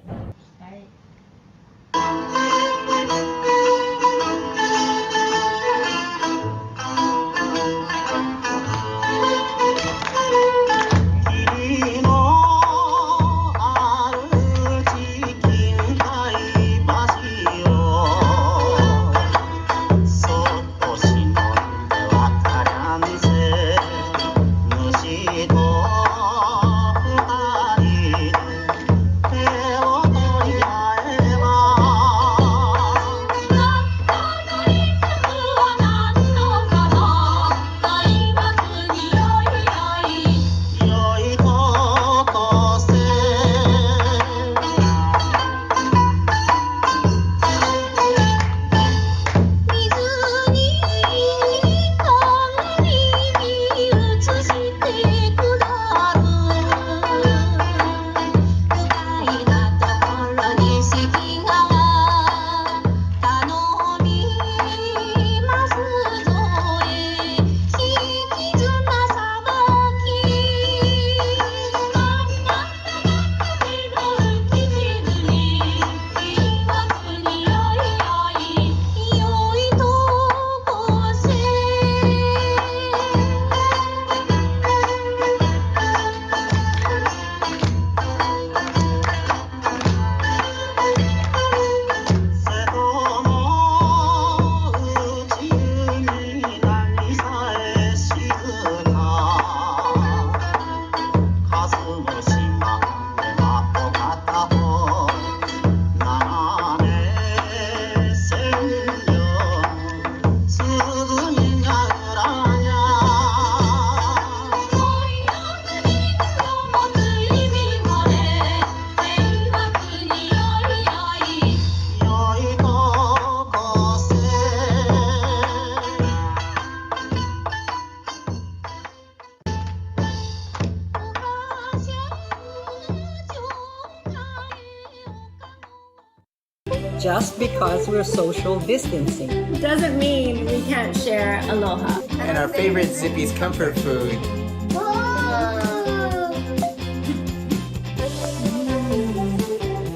just because we're social distancing. Doesn't mean we can't share aloha. And our favorite Zippy's comfort food.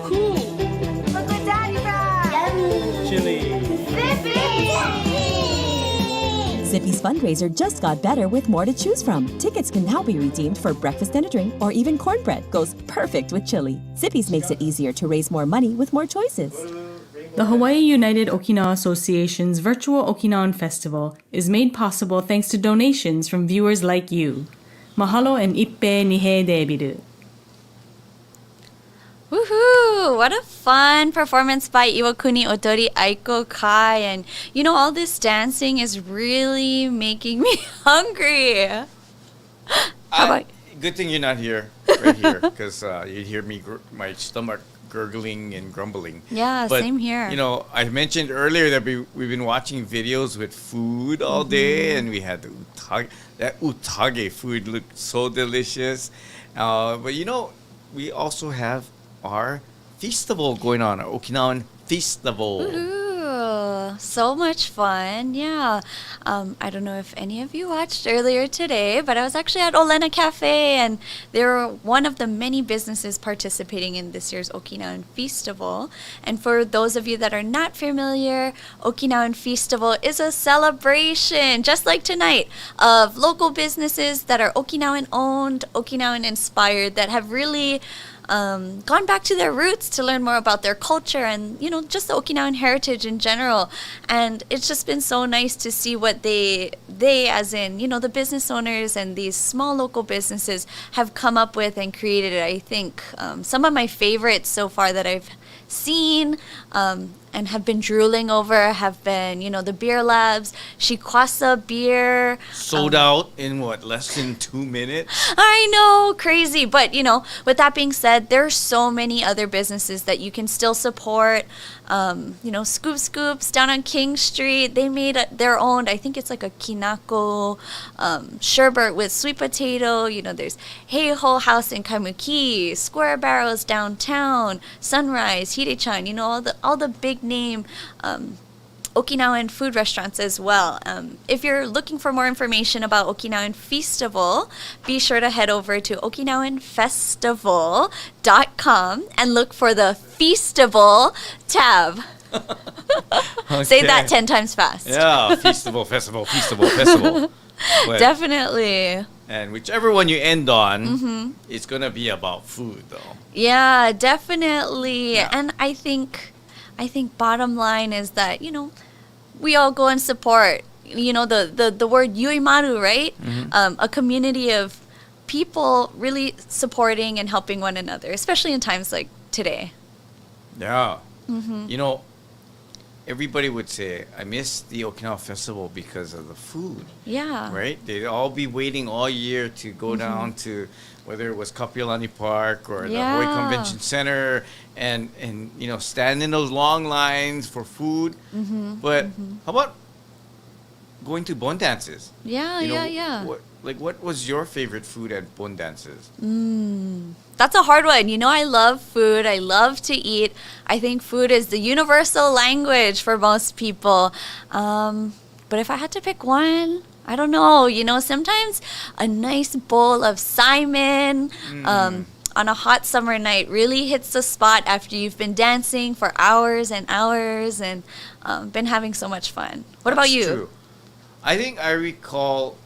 Cool. Look what Daddy brought. Yummy. Chili. Zippy's fundraiser just got better with more to choose from. Tickets can now be redeemed for breakfast and a drink or even cornbread. Goes perfect with chili. Zippy's makes it easier to raise more money with more choices. The Hawaii United Okinawa Association's Virtual Okinawan Festival is made possible thanks to donations from viewers like you. Mahalo and ippe nihe debiru. Woohoo! What a fun performance by Iwakuni, Odori, Aiko, Kai. And you know, all this dancing is really making me hungry. Good thing you're not here, right here, because you'd hear me, my stomach gurgling and grumbling. Yeah, but, same here. You know, I mentioned earlier that we've been watching videos with food all day, and we had the utage. That utage food looked so delicious. But you know, we also have our festival going on, our Okinawan Festival. Ooh, so much fun. Yeah. I don't know if any of you watched earlier today, but I was actually at Olena Cafe, and they were one of the many businesses participating in this year's Okinawan Festival. And for those of you that are not familiar, Okinawan Festival is a celebration, just like tonight, of local businesses that are Okinawan owned, Okinawan inspired, that have really gone back to their roots to learn more about their culture and, you know, just the Okinawan heritage in general. And it's just been so nice to see what they as in, you know, the business owners and these small local businesses have come up with and created. I think some of my favorites so far that I've seen and have been drooling over have been, you know, the beer labs, Shikwasa beer. Sold out in what, less than 2 minutes? I know, crazy. But, you know, with that being said, there are so many other businesses that you can still support. You know, Scoop Scoops down on King Street, they made their own, I think it's like a kinako sherbet with sweet potato. You know, there's Heiho House in Kaimuki, Square Barrels downtown, Sunrise, Hide-chan, you know, all the big name Okinawan food restaurants as well. If you're looking for more information about Okinawan Festival, be sure to head over to okinawanfestival.com and look for the Festival tab. Okay. Say that 10 times fast. Yeah, festival. But, definitely. And whichever one you end on, it's going to be about food, though. Yeah, definitely. Yeah. And I think bottom line is that, you know, we all go and support, you know, the word yuimaru, right? A community of people really supporting and helping one another, especially in times like today. Yeah. You know, everybody would say, I miss the Okinawa Festival because of the food. Yeah. Right? They'd all be waiting all year to go down to whether it was Kapiolani Park or the Hawaii Convention Center and you know, stand in those long lines for food. But how about going to bon dances? Yeah, You know, yeah. What was your favorite food at bon dances? That's a hard one. You know, I love food. I love to eat. I think food is the universal language for most people. But if I had to pick one, I don't know. You know, sometimes a nice bowl of Simon on a hot summer night really hits the spot after you've been dancing for hours and hours and been having so much fun. What about you? True. I think I recall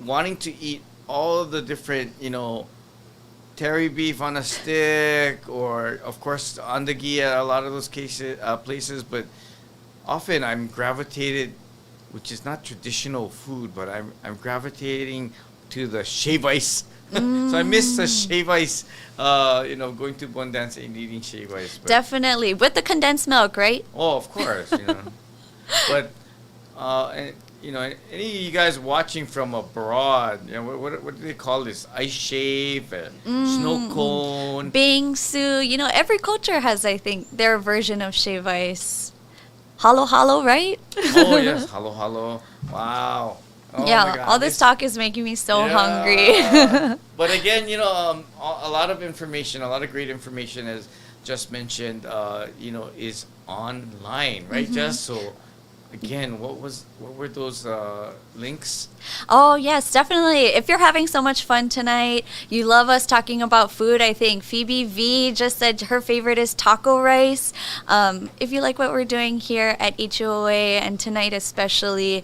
wanting to eat all of the different, you know, terry beef on a stick, or of course andagi at a lot of those places. But often I'm gravitated, which is not traditional food, but I'm gravitating to the shave ice. So I miss the shave ice. You know, going to bon dance and eating shave ice. But Definitely with the condensed milk, right? Oh, of course. You know, but and, you know, any of you guys watching from abroad, you know, what do they call this? Ice shave, snow cone, Bingsu. You know, every culture has, I think, their version of shave ice. Halo halo, right? Oh yes, halo halo. Wow, Oh yeah, my God. all this talk is making me so hungry. But again, you know, a lot of information, a lot of great information, as just mentioned, you know, is online, right, Jess? So again, what were those links? Oh, yes, definitely. If you're having so much fun tonight, you love us talking about food. I think Phoebe V just said her favorite is taco rice. If you like what we're doing here at HUOA and tonight especially,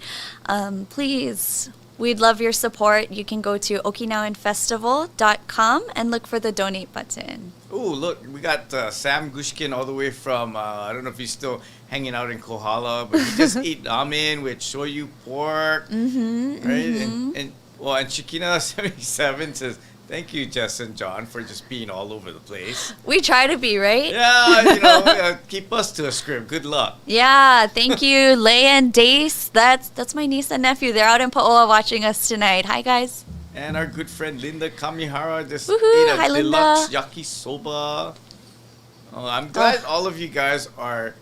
please, we'd love your support. You can go to okinawanfestival.com and look for the donate button. Oh, look, we got Sam Gushkin all the way from, I don't know if he's still hanging out in Kohala, but he just ate ramen with shoyu pork, right? And Shikina77 says, thank you, Jess and John, for just being all over the place. We try to be, right? Yeah, you know, keep us to a script. Good luck. Yeah, thank you, Leia and Dace. That's my niece and nephew. They're out in Paoa watching us tonight. Hi, guys. And our good friend Linda Kamihara just Woohoo! ate a Hi, deluxe Linda. yakisoba. Oh, I'm glad all of you guys are,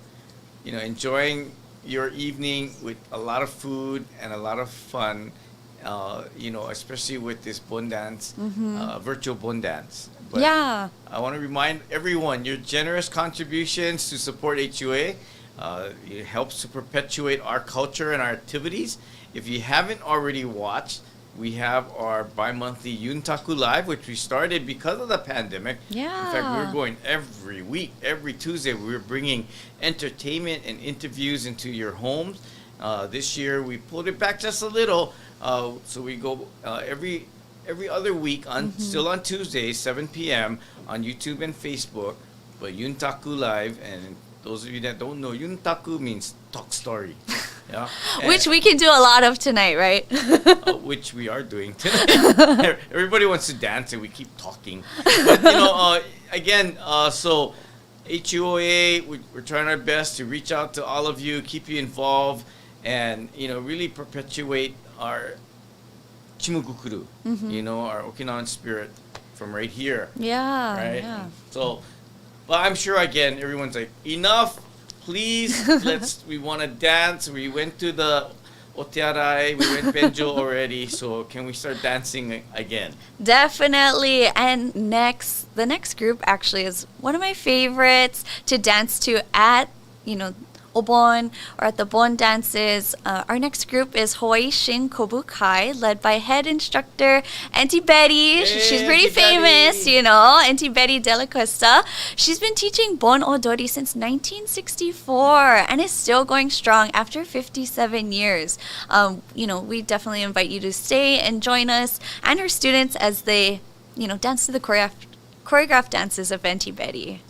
you know, enjoying your evening with a lot of food and a lot of fun. You know, especially with this bon dance, virtual bon dance. But Yeah. I want to remind everyone your generous contributions to support HUA. It helps to perpetuate our culture and our activities. If you haven't already watched, we have our bi-monthly Yuntaku Live, which we started because of the pandemic. Yeah. In fact, we're going every week, every Tuesday. We're bringing entertainment and interviews into your homes. This year, we pulled it back just a little. So we go every other week, still on Tuesdays, 7 p.m. on YouTube and Facebook. But Yuntaku Live, and those of you that don't know, Yuntaku means talk story. Yeah. Which we can do a lot of tonight, right? Which we are doing tonight. Everybody wants to dance and we keep talking. But, you know, again, so HUOA, we're trying our best to reach out to all of you, keep you involved, and, you know, really perpetuate our Chimugukuru, you know, our Okinawan spirit from right here. Yeah. Right? Yeah. So, but I'm sure, again, everyone's like, enough. Please, we want to dance. We went to the Otearai, we went Benjo already, so can we start dancing again? Definitely. And the next group actually is one of my favorites to dance to at, you know, Obon or at the Bon dances. Our next group is Hawaii Shin Kobukai, led by head instructor Auntie Betty. She's pretty Auntie famous, Betty. you know, Auntie Betty Della Costa. She's been teaching Bon Odori since 1964 and is still going strong after 57 years. You know, we definitely invite you to stay and join us and her students as they, you know, dance to the choreographed dances of Auntie Betty.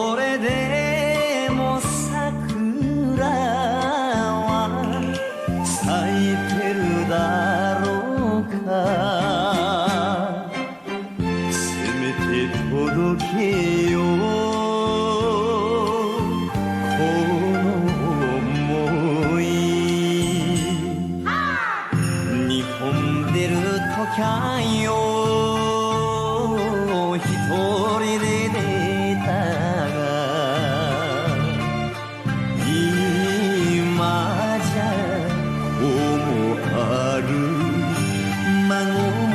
それでも桜は咲いてるだろうかせめて届けようこの想い日本出るときゃよ一人で出たが今じゃ子もある孫も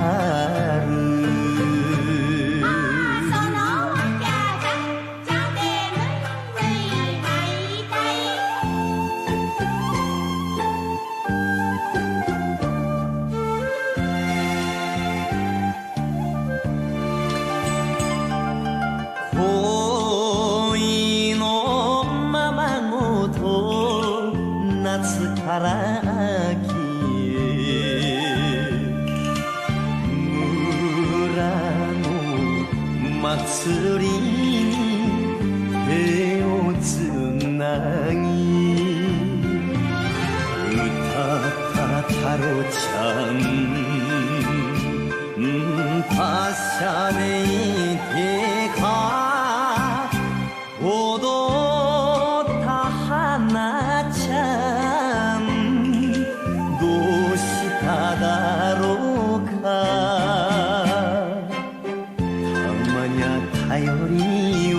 あるそのわけじゃでぬい会いた恋のままごと夏から秋へ村の祭りに手をつなぎ歌った太郎ちゃん達者でいてか踊った花ちゃんどうしただろうかたまにゃ頼りを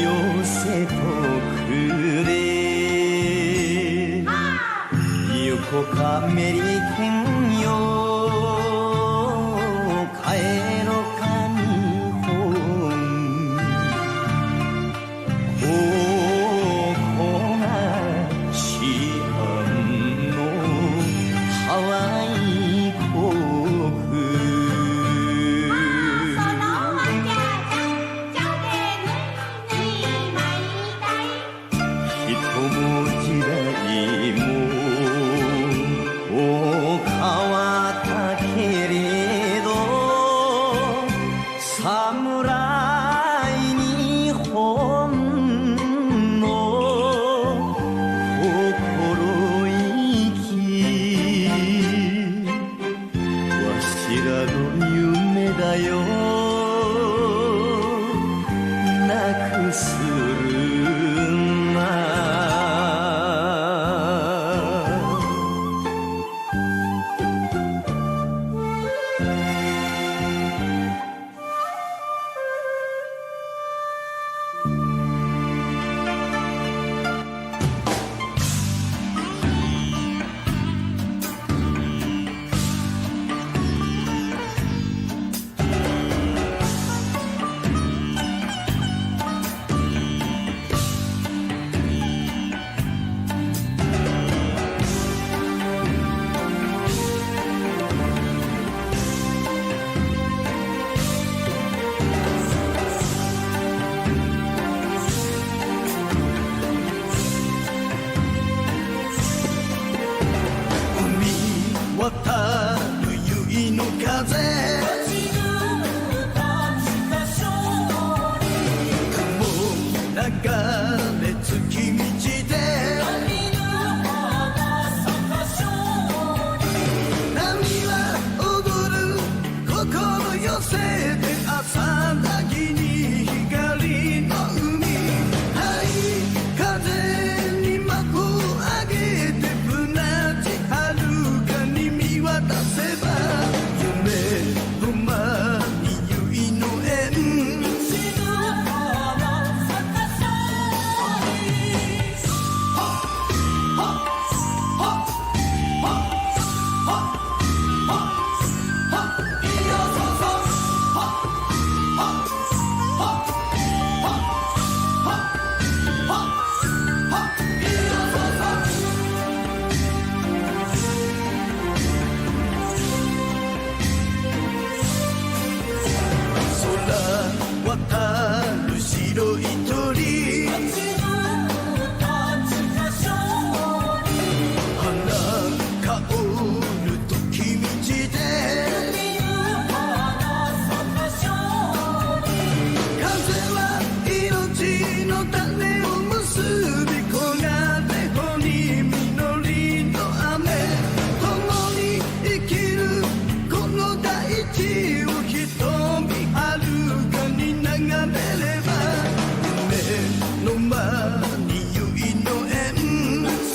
寄せとくれ横かメリケンよ帰ろか日本ここがシアンのハワイ国そのわけじゃでぬい会いたい人も時代も変わったけれど侍日本の心意気わしらの夢だよなくするな渡る結の風雲流れ月道で波は踊る心寄せて朝凪に光の海風に幕を上げて船地遥かに見渡せば夢の間に結の縁渡る白い鳥花香る時道で眺めれば夢の間に結の縁「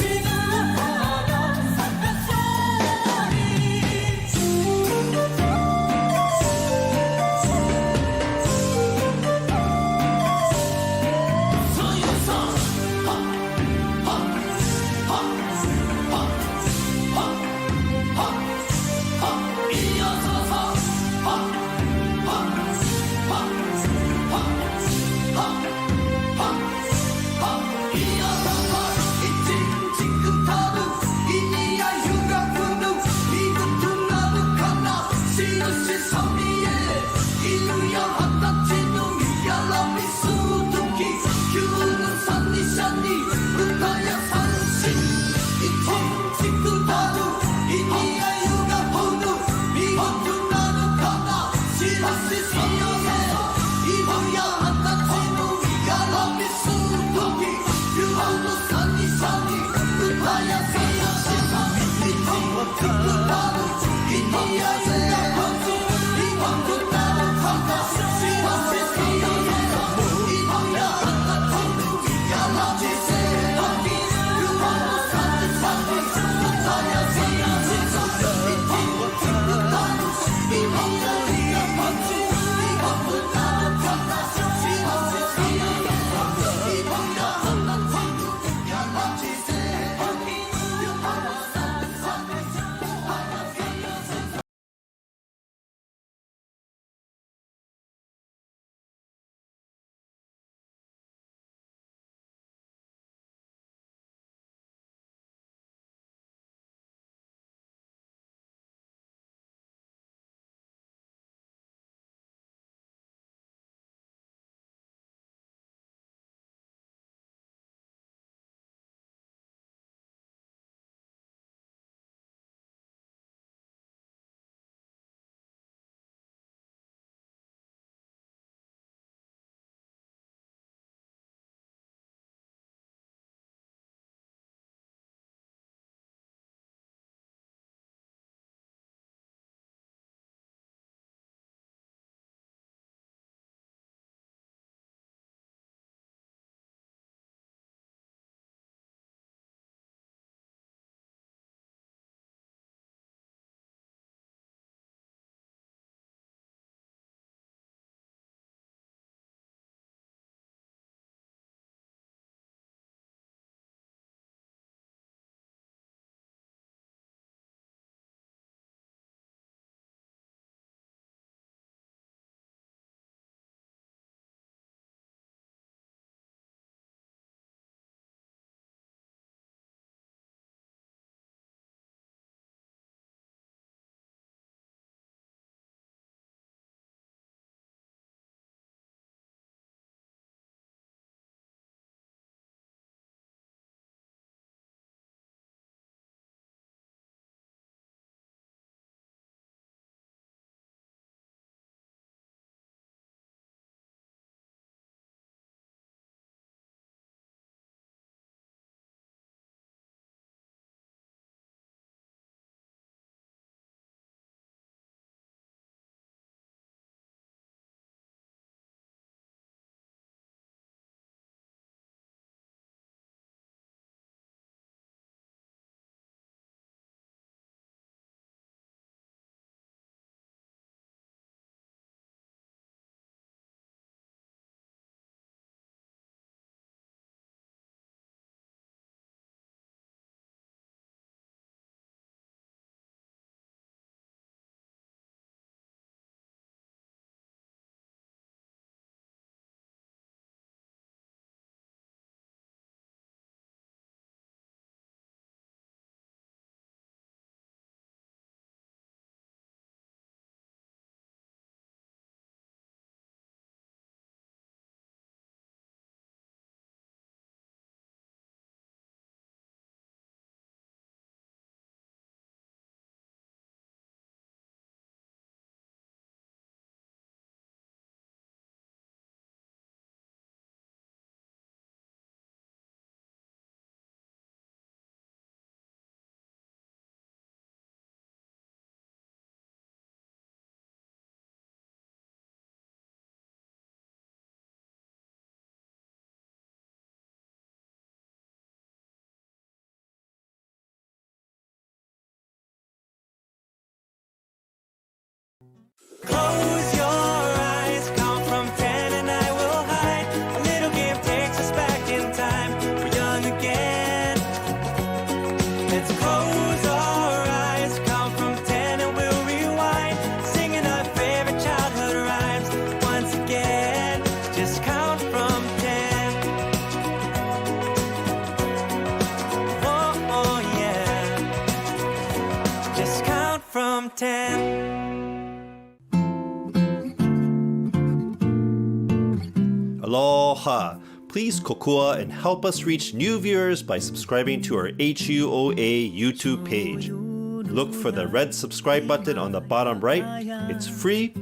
Aloha! Please kokua and help us reach new viewers by subscribing to our HUOA YouTube page. Look for the red subscribe button on the bottom right. It's free.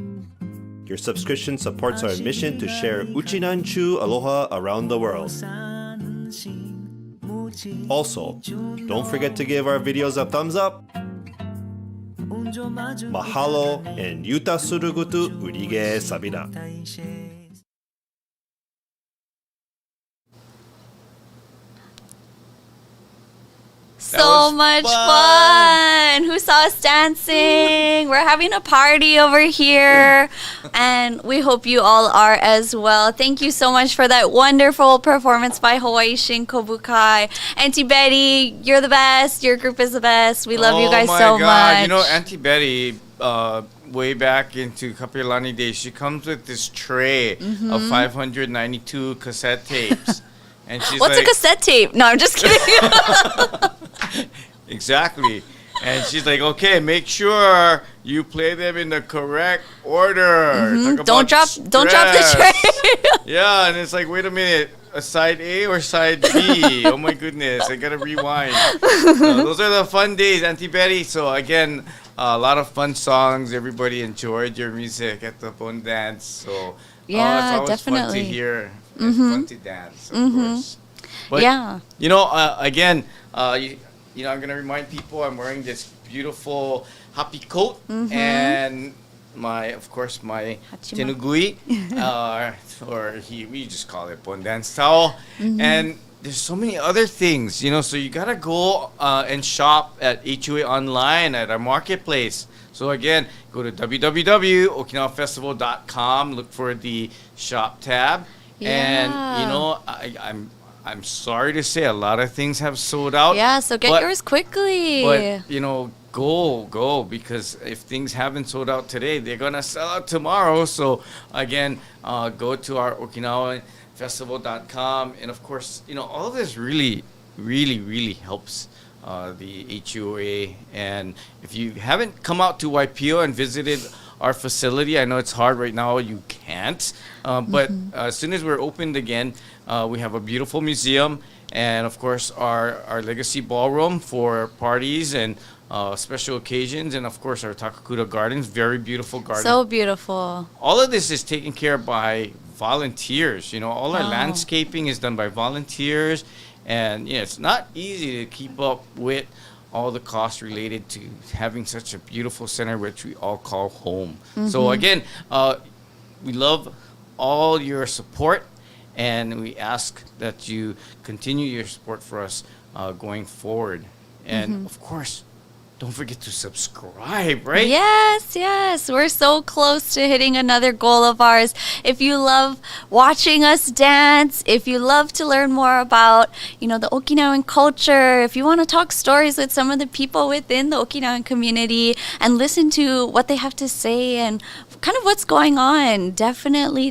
Your subscription supports our mission to share Uchinanchu Aloha around the world. Also, don't forget to give our videos a thumbs up. Mahalo and yuta surugutu urige sabina. So much fun! Who saw us dancing? We're having a party over here, and we hope you all are as well. Thank you so much for that wonderful performance by Hawaii Shinkobukai. Auntie Betty, you're the best. Your group is the best. We love you guys so much. You know, Auntie Betty, way back into Kapilani days, she comes with this tray of 592 cassette tapes. And she's What's like, a cassette tape? No, I'm just kidding. Exactly. And she's like, okay, make sure you play them in the correct order. Don't drop the tray. Yeah, and it's like, wait a minute, a side A or side B? Oh my goodness, I gotta rewind. Those are the fun days, Auntie Betty. So again, a lot of fun songs. Everybody enjoyed your music at the Obon dance. So yeah, it's always definitely fun to hear and fun to dance, of course. But, yeah. you know, again, you know, I'm gonna remind people I'm wearing this beautiful hapi coat and of course, my tenugui, we just call it Obon dance towel, and there's so many other things, you know. So you gotta go and shop at HUA online at our marketplace. So again, go to www.okinawafestival.com, look for the shop tab, and you know, I'm sorry to say a lot of things have sold out. Yeah, so get yours quickly. But you know, go because if things haven't sold out today, they're gonna sell out tomorrow. So again, go to our OkinawaFestival.com, and of course, you know, all of this really helps the HUA. And if you haven't come out to Waipio and visited our facility, I know it's hard right now, you can't, but as soon as we're opened again, we have a beautiful museum, and of course our legacy ballroom for parties and special occasions, and of course our Takakura Gardens, very beautiful garden. So beautiful. All of this is taken care of by volunteers. You know, all our landscaping is done by volunteers, and you know, it's not easy to keep up with all the costs related to having such a beautiful center which we all call home. So again, we love all your support, and we ask that you continue your support for us going forward. And of course, don't forget to subscribe, right? Yes. We're so close to hitting another goal of ours. If you love watching us dance, if you love to learn more about, you know, the Okinawan culture, if you want to talk stories with some of the people within the Okinawan community and listen to what they have to say and kind of what's going on, definitely.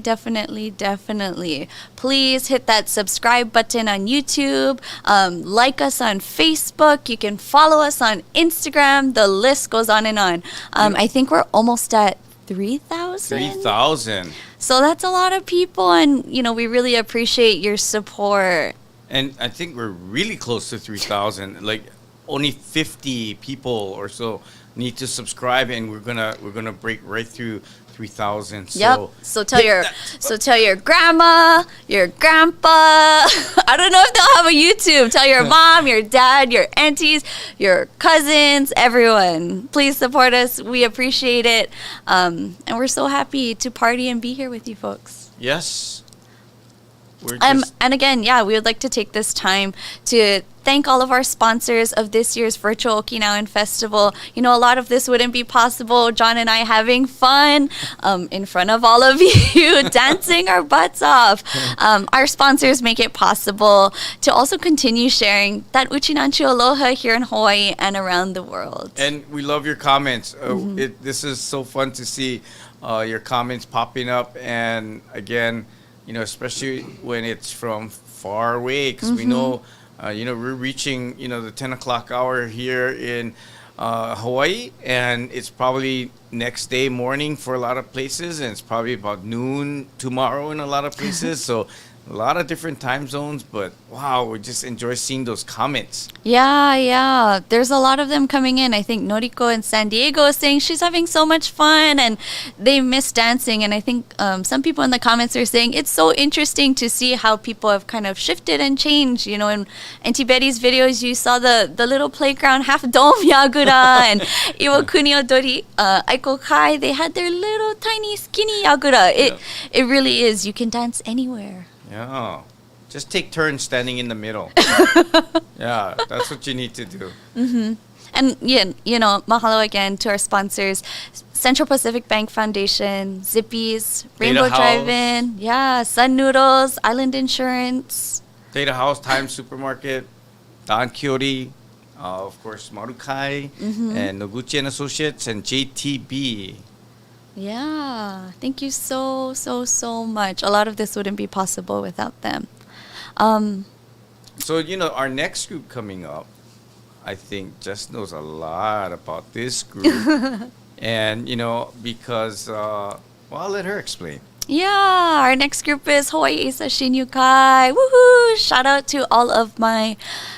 Please hit that subscribe button on YouTube. Like us on Facebook. You can follow us on Instagram. The list goes on and on. I think we're almost at 3,000. 3,000. So that's a lot of people, and you know, we really appreciate your support. And I think we're really close to 3,000. Like only 50 people or so need to subscribe, and we're gonna break right through 3,000. Yep. So tell your grandma, your grandpa. I don't know if they'll have a YouTube. Tell your mom, your dad, your aunties, your cousins, everyone. Please support us. We appreciate it, and we're so happy to party and be here with you folks. Yes. And again, we would like to take this time to thank all of our sponsors of this year's Virtual Okinawan Festival. You know, a lot of this wouldn't be possible. John and I having fun in front of all of you, dancing our butts off. Our sponsors make it possible to also continue sharing that Uchinanchu Aloha here in Hawaii and around the world. And we love your comments. This is so fun to see your comments popping up. And again, you know, especially when it's from far away, because we know, you know, we're reaching, you know, the 10 o'clock hour here in Hawaii, and it's probably next day morning for a lot of places, and it's probably about noon tomorrow in a lot of places. So a lot of different time zones, but wow, we just enjoy seeing those comments. Yeah. There's a lot of them coming in. I think Noriko in San Diego is saying she's having so much fun and they miss dancing. And I think some people in the comments are saying it's so interesting to see how people have kind of shifted and changed. You know, in Auntie Betty's videos, you saw the little playground half dome Yagura and Iwakuni Odori, Aiko Kai, they had their little tiny skinny Yagura. It really is. You can dance anywhere. Yeah. Just take turns standing in the middle. Yeah, that's what you need to do. Mm-hmm. And, you know, mahalo again to our sponsors, Central Pacific Bank Foundation, Zippy's, Rainbow Drive-In, Sun Noodles, Island Insurance. Data House, Times Supermarket, Don Quixote, of course, Marukai, and Noguchi and Associates, and JTB. Yeah, thank you so much. A lot of this wouldn't be possible without them. So, you know, our next group coming up, I think Jess knows a lot about this group. And, you know, because, well, I'll let her explain. Yeah, our next group is Hawaii Asa Shinyukai. Woohoo! Shout out to all of my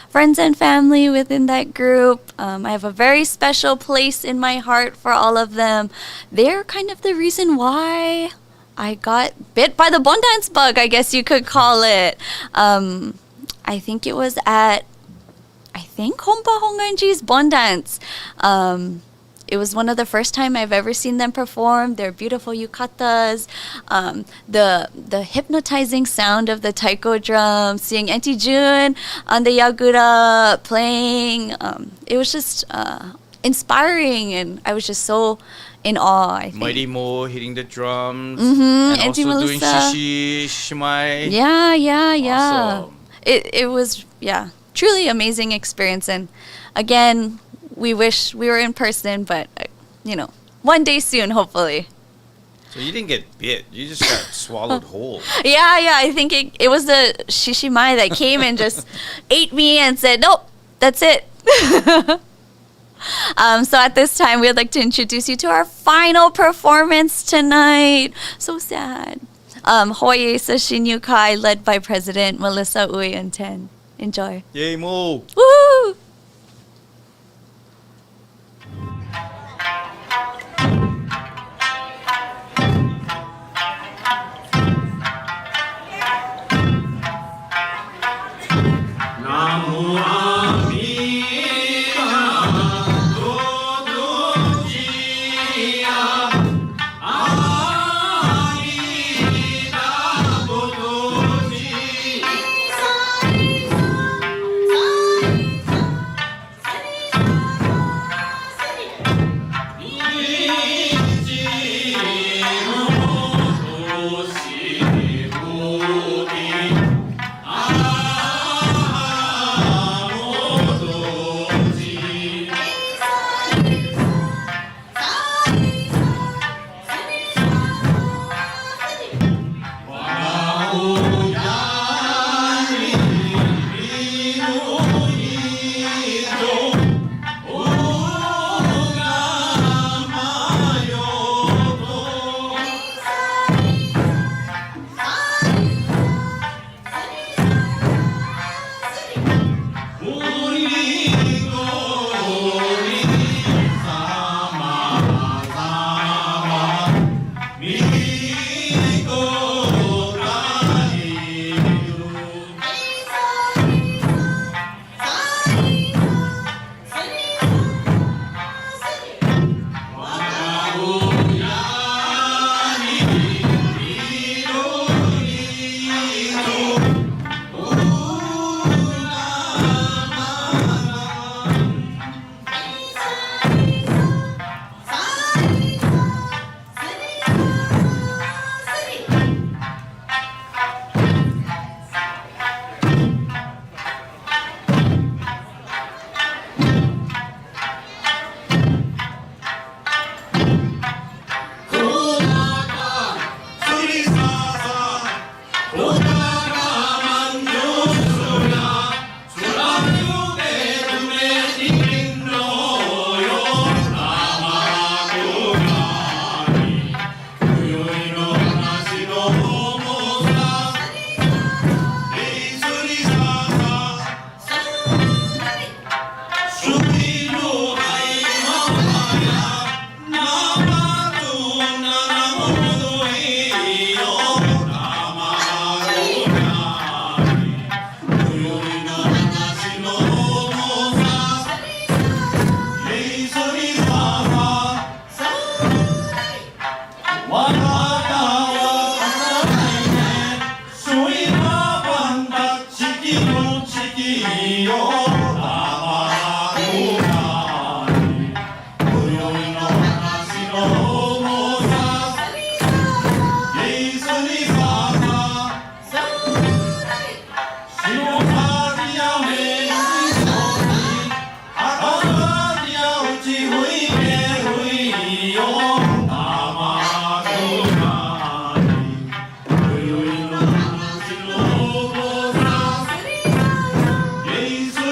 friends and family within that group. I have a very special place in my heart for all of them. They're kind of the reason why I got bit by the Bon Dance bug, I guess you could call it. I think it was at, Hompa Honganji's Bon Dance. It was one of the first time I've ever seen them perform. Their beautiful yukatas, the hypnotizing sound of the taiko drum, seeing Auntie June on the yagura playing. It was just inspiring, and I was just so in awe, I think. Mighty Mo hitting the drums. And also Auntie doing Melissa. shishimai. Yeah. Awesome. It was, truly amazing experience. And again, we wish we were in person, but, you know, one day soon, hopefully. So you didn't get bit. You just got swallowed whole. Yeah. I think it was the shishimai that came and just ate me and said, nope, that's it. So at this time, we'd like to introduce you to our final performance tonight. So sad. Hawaii Asa Shinyukai, led by President Melissa Uy and Ten. Enjoy. Yay, Mo. Woo! Yesu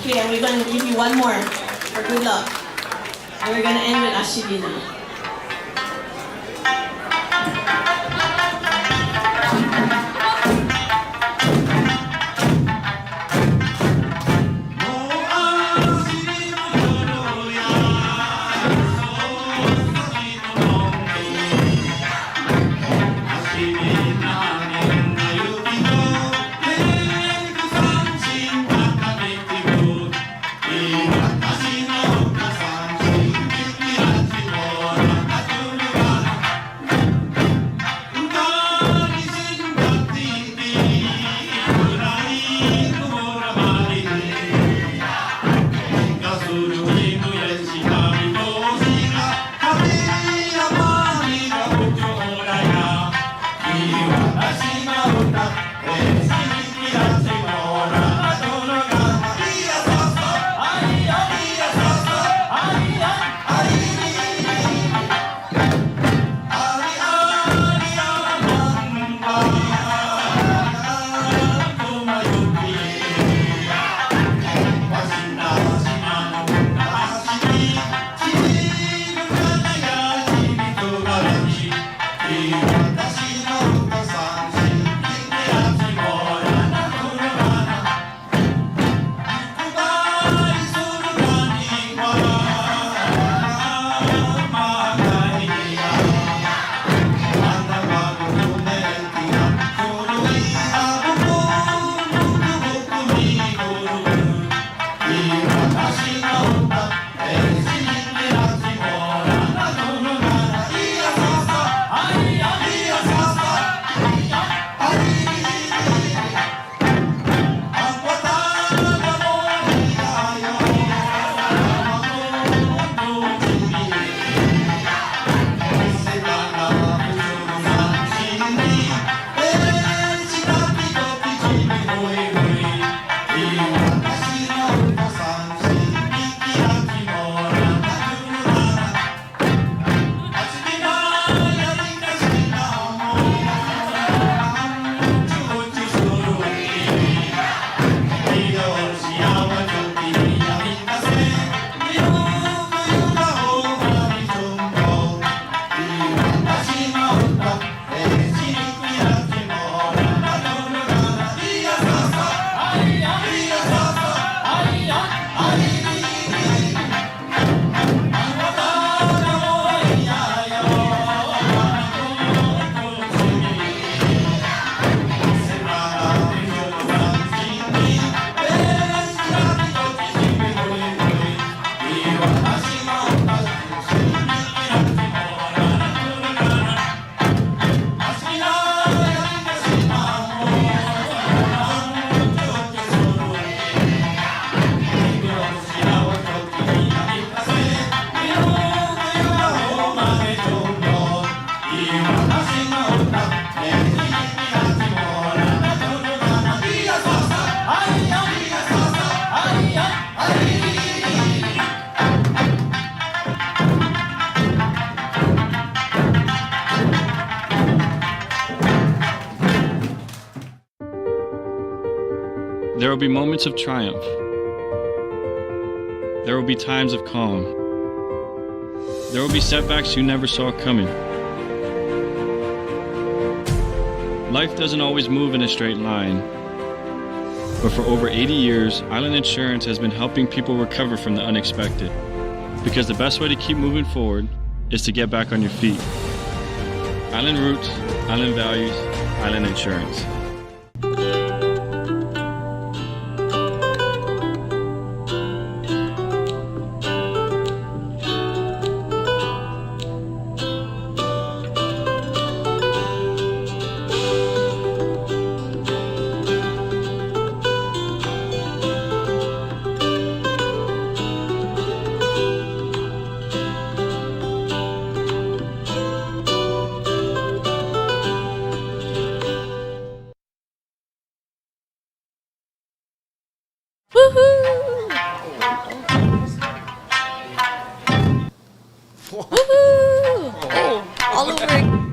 Okay, and we're going to give you one more for good luck. And we're going to end with Ashiri now. There will be moments of triumph. There will be times of calm. There will be setbacks you never saw coming. Life doesn't always move in a straight line. But for over 80 years, Island Insurance has been helping people recover from the unexpected. Because the best way to keep moving forward is to get back on your feet. Island roots, island values, Island Insurance. All over.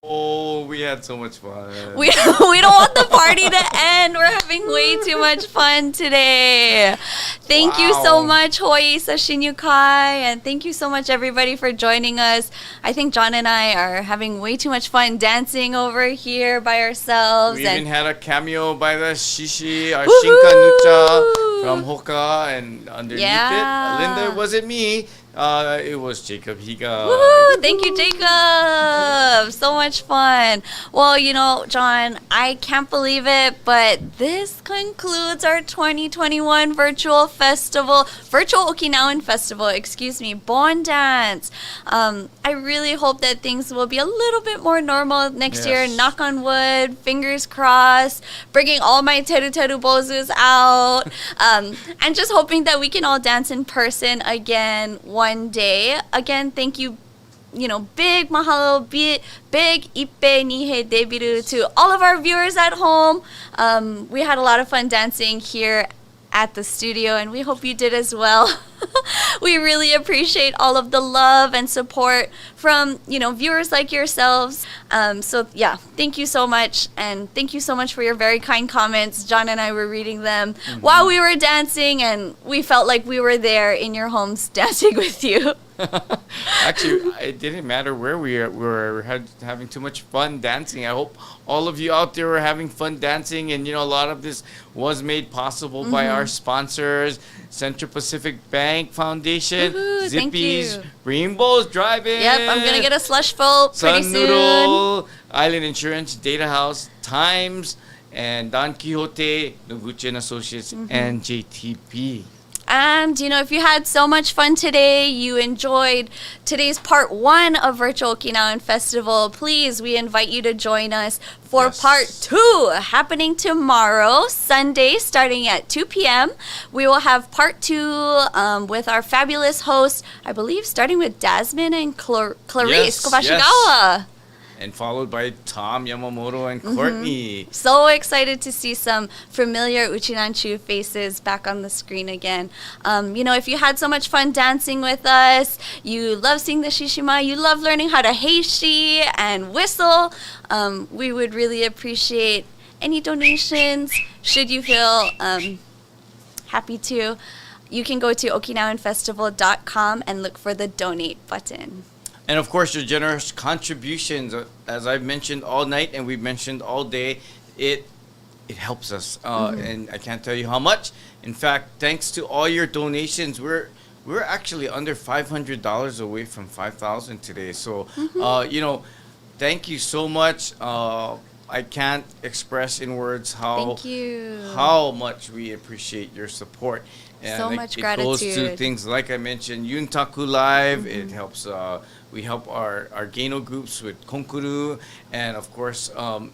Oh, we had so much fun. We don't want the party to end. We're having way too much fun today. Thank you so much, Hawaii Sashinyukai, and thank you so much, everybody, for joining us. I think John and I are having way too much fun dancing over here by ourselves. We even had a cameo by the Shishi, our Shinka Nucha from Hoka, and underneath it, Linda, was it me? It was Jacob Higa. Woohoo! Thank you, Jacob. So much fun. Well, you know, John, I can't believe it, but this concludes our 2021 Virtual Okinawan Festival, Bon Dance. I really hope that things will be a little bit more normal next year. Knock on wood, fingers crossed, bringing all my teru teru bozus out, and just hoping that we can all dance in person again one day. Again, thank you, big mahalo, big ipe nihe debiru to all of our viewers at home. We had a lot of fun dancing here at the studio, and we hope you did as well. We really appreciate all of the love and support from, viewers like yourselves. So yeah, thank you so much, and thank you so much for your very kind comments. John and I were reading them while we were dancing, and we felt like we were there in your homes dancing with you. Actually, it didn't matter where we were having too much fun dancing. I hope all of you out there were having fun dancing, and a lot of this was made possible by our sponsors, Central Pacific Bank Foundation, Woohoo, thank Zippies, you. Rainbows Drive-In. Yep, I'm gonna get a slush vote pretty Sun soon. Noodle, Island Insurance, Data House, Times, and Don Quixote, Noguchi and Associates, and JTB. And, if you had so much fun today, you enjoyed today's part 1 of Virtual Okinawan Festival, please, we invite you to join us for part 2, happening tomorrow, Sunday, starting at 2 p.m. We will have part 2 with our fabulous hosts, I believe, starting with Dasmine and Clarice Kobashigawa. And followed by Tom Yamamoto and Courtney. So excited to see some familiar Uchinanchu faces back on the screen again. If you had so much fun dancing with us, you love seeing the shishima, you love learning how to heishi and whistle, we would really appreciate any donations. Should you feel happy to, you can go to okinawanfestival.com and look for the donate button. And of course, your generous contributions, as I've mentioned all night and we've mentioned all day, it helps us. And I can't tell you how much. In fact, thanks to all your donations, we're actually under $500 away from $5,000 today. So, thank you so much. I can't express in words how much we appreciate your support. And so much it gratitude. goes to things like I mentioned, Yuntaku Live. It helps. We help our Geino groups with Konkuru, and of course, all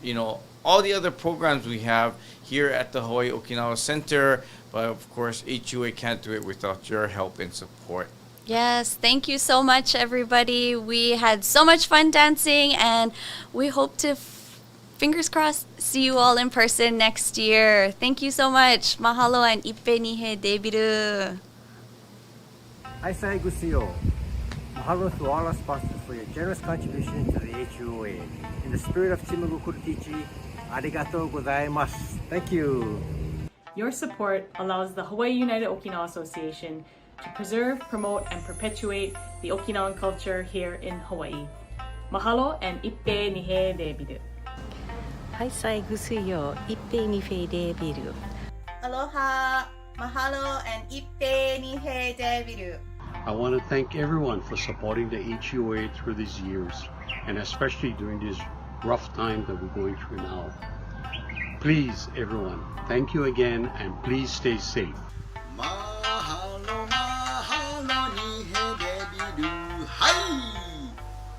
the other programs we have here at the Hawaii Okinawa Center. But of course, HUOA can't do it without your help and support. Yes, thank you so much, everybody. We had so much fun dancing, and we hope to, fingers crossed, see you all in person next year. Thank you so much. Mahalo and ipe nihe debiru. Haisai Gusuyo. Mahalo to all our sponsors for your generous contribution to the HUOA. In the spirit of Chimagu Kurutichi, Arigatou gozaimasu. Thank you. Your support allows the Hawaii United Okinawa Association to preserve, promote, and perpetuate the Okinawan culture here in Hawaii. Mahalo and ippe nihe debiru. Haisai gusuyo, ippe ni fe debiru. Aloha, mahalo, and ippe ni he debiru. I want to thank everyone for supporting the HUOA through these years, and especially during this rough time that we're going through now. Please, everyone, thank you again, and please stay safe. Mahalo, mahalo ni he debiru. Hai!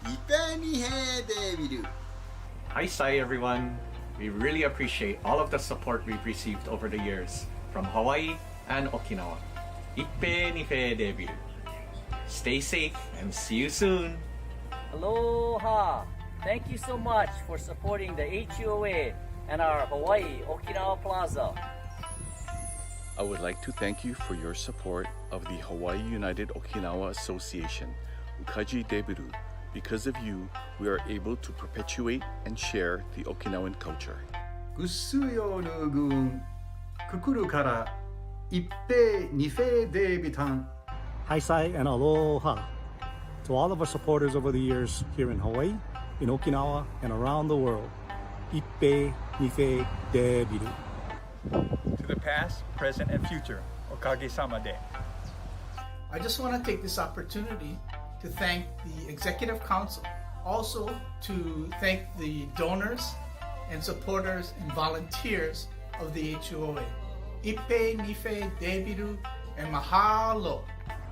Ipe ni he debiru. Hi, Sai, everyone. We really appreciate all of the support we've received over the years from Hawaii and Okinawa. Ippe ni fe debiru. Stay safe and see you soon. Aloha! Thank you so much for supporting the HUOA and our Hawaii Okinawa Plaza. I would like to thank you for your support of the Hawaii United Okinawa Association, Ukaji Debiru. Because of you, we are able to perpetuate and share the Okinawan culture. Gusuyo nugun kukuru kara ippe nife debitan. Hi, Sai, and aloha to all of our supporters over the years here in Hawaii, in Okinawa, and around the world. Ippe nife debiru. To the past, present, and future, Okage-sama de. I just want to take this opportunity to thank the Executive Council, also to thank the donors and supporters and volunteers of the HUOA. Ippe nife debiru and mahalo.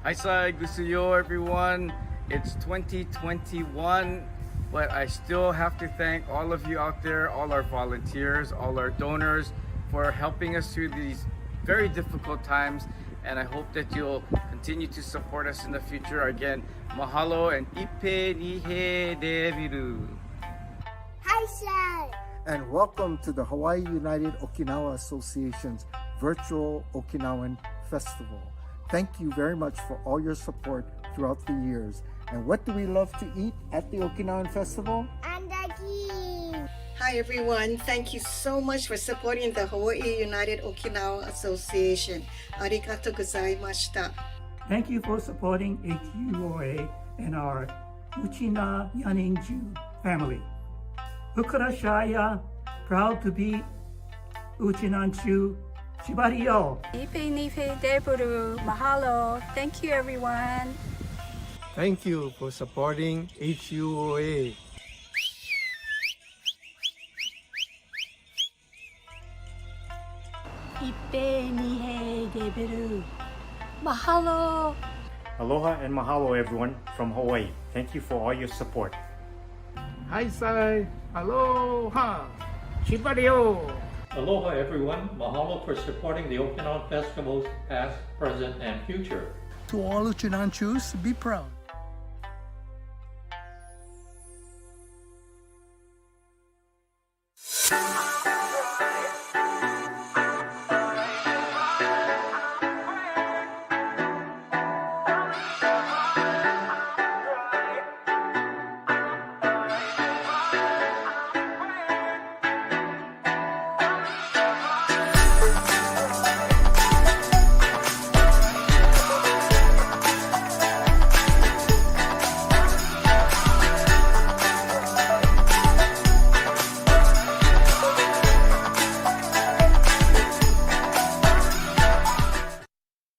Haisai gusuyo, everyone. It's 2021, but I still have to thank all of you out there, all our volunteers, all our donors, for helping us through these very difficult times. And I hope that you'll continue to support us in the future. Again, mahalo and ippe nihe debiru. Haisai! And welcome to the Hawaii United Okinawa Association's Virtual Okinawan Festival. Thank you very much for all your support throughout the years. And what do we love to eat at the Okinawan Festival? Andagi! Hi everyone, thank you so much for supporting the Hawaii United Okinawa Association. Arigatou gozaimashita. Thank you for supporting HUOA and our Uchina Yaninju family. Hukurashaya, proud to be Uchinanchu Shibario. Ipe nife deburu. Mahalo. Thank you, everyone. Thank you for supporting HUOA. Ipe nihe deberu. Mahalo. Aloha and mahalo, everyone from Hawaii. Thank you for all your support. Hi, Sai. Aloha. Chibario. Aloha, everyone. Mahalo for supporting the Okinawan festivals, past, present, and future. To all Uchinanchus, be proud.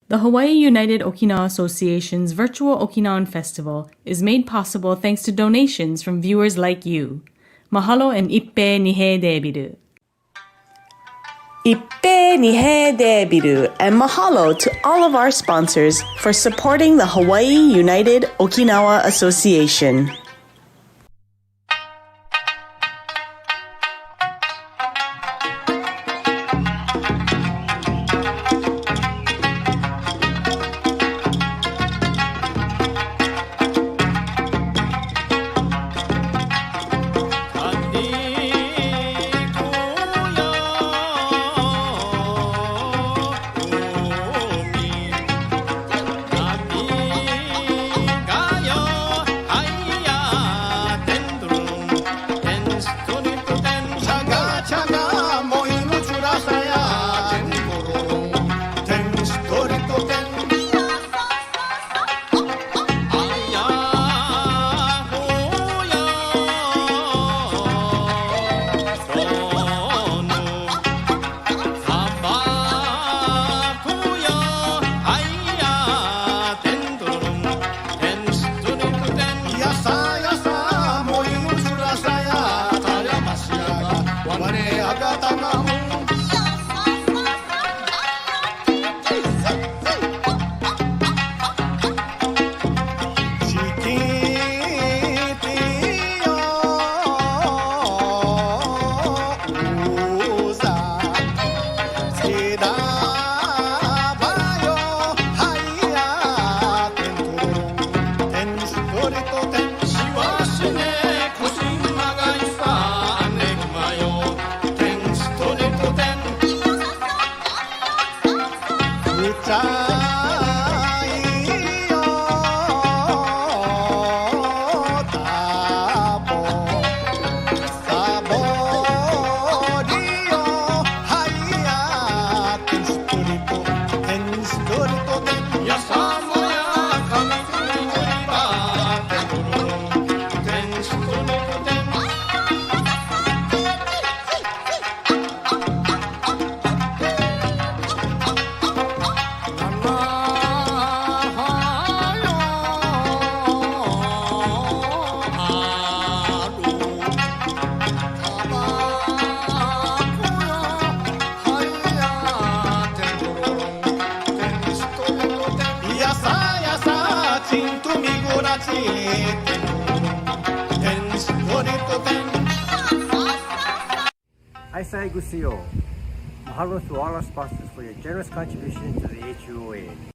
The Hawaii United Okinawa Association's Virtual Okinawan Festival is made possible thanks to donations from viewers like you. Mahalo and ippe nihe debiru. Ippe nihe debiru, and mahalo to all of our sponsors for supporting the Hawaii United Okinawa Association. Chaga, chaga. 我あがたがもHaisai Gusuyo. Mahalo to all our sponsors for your generous contribution to the HUOA.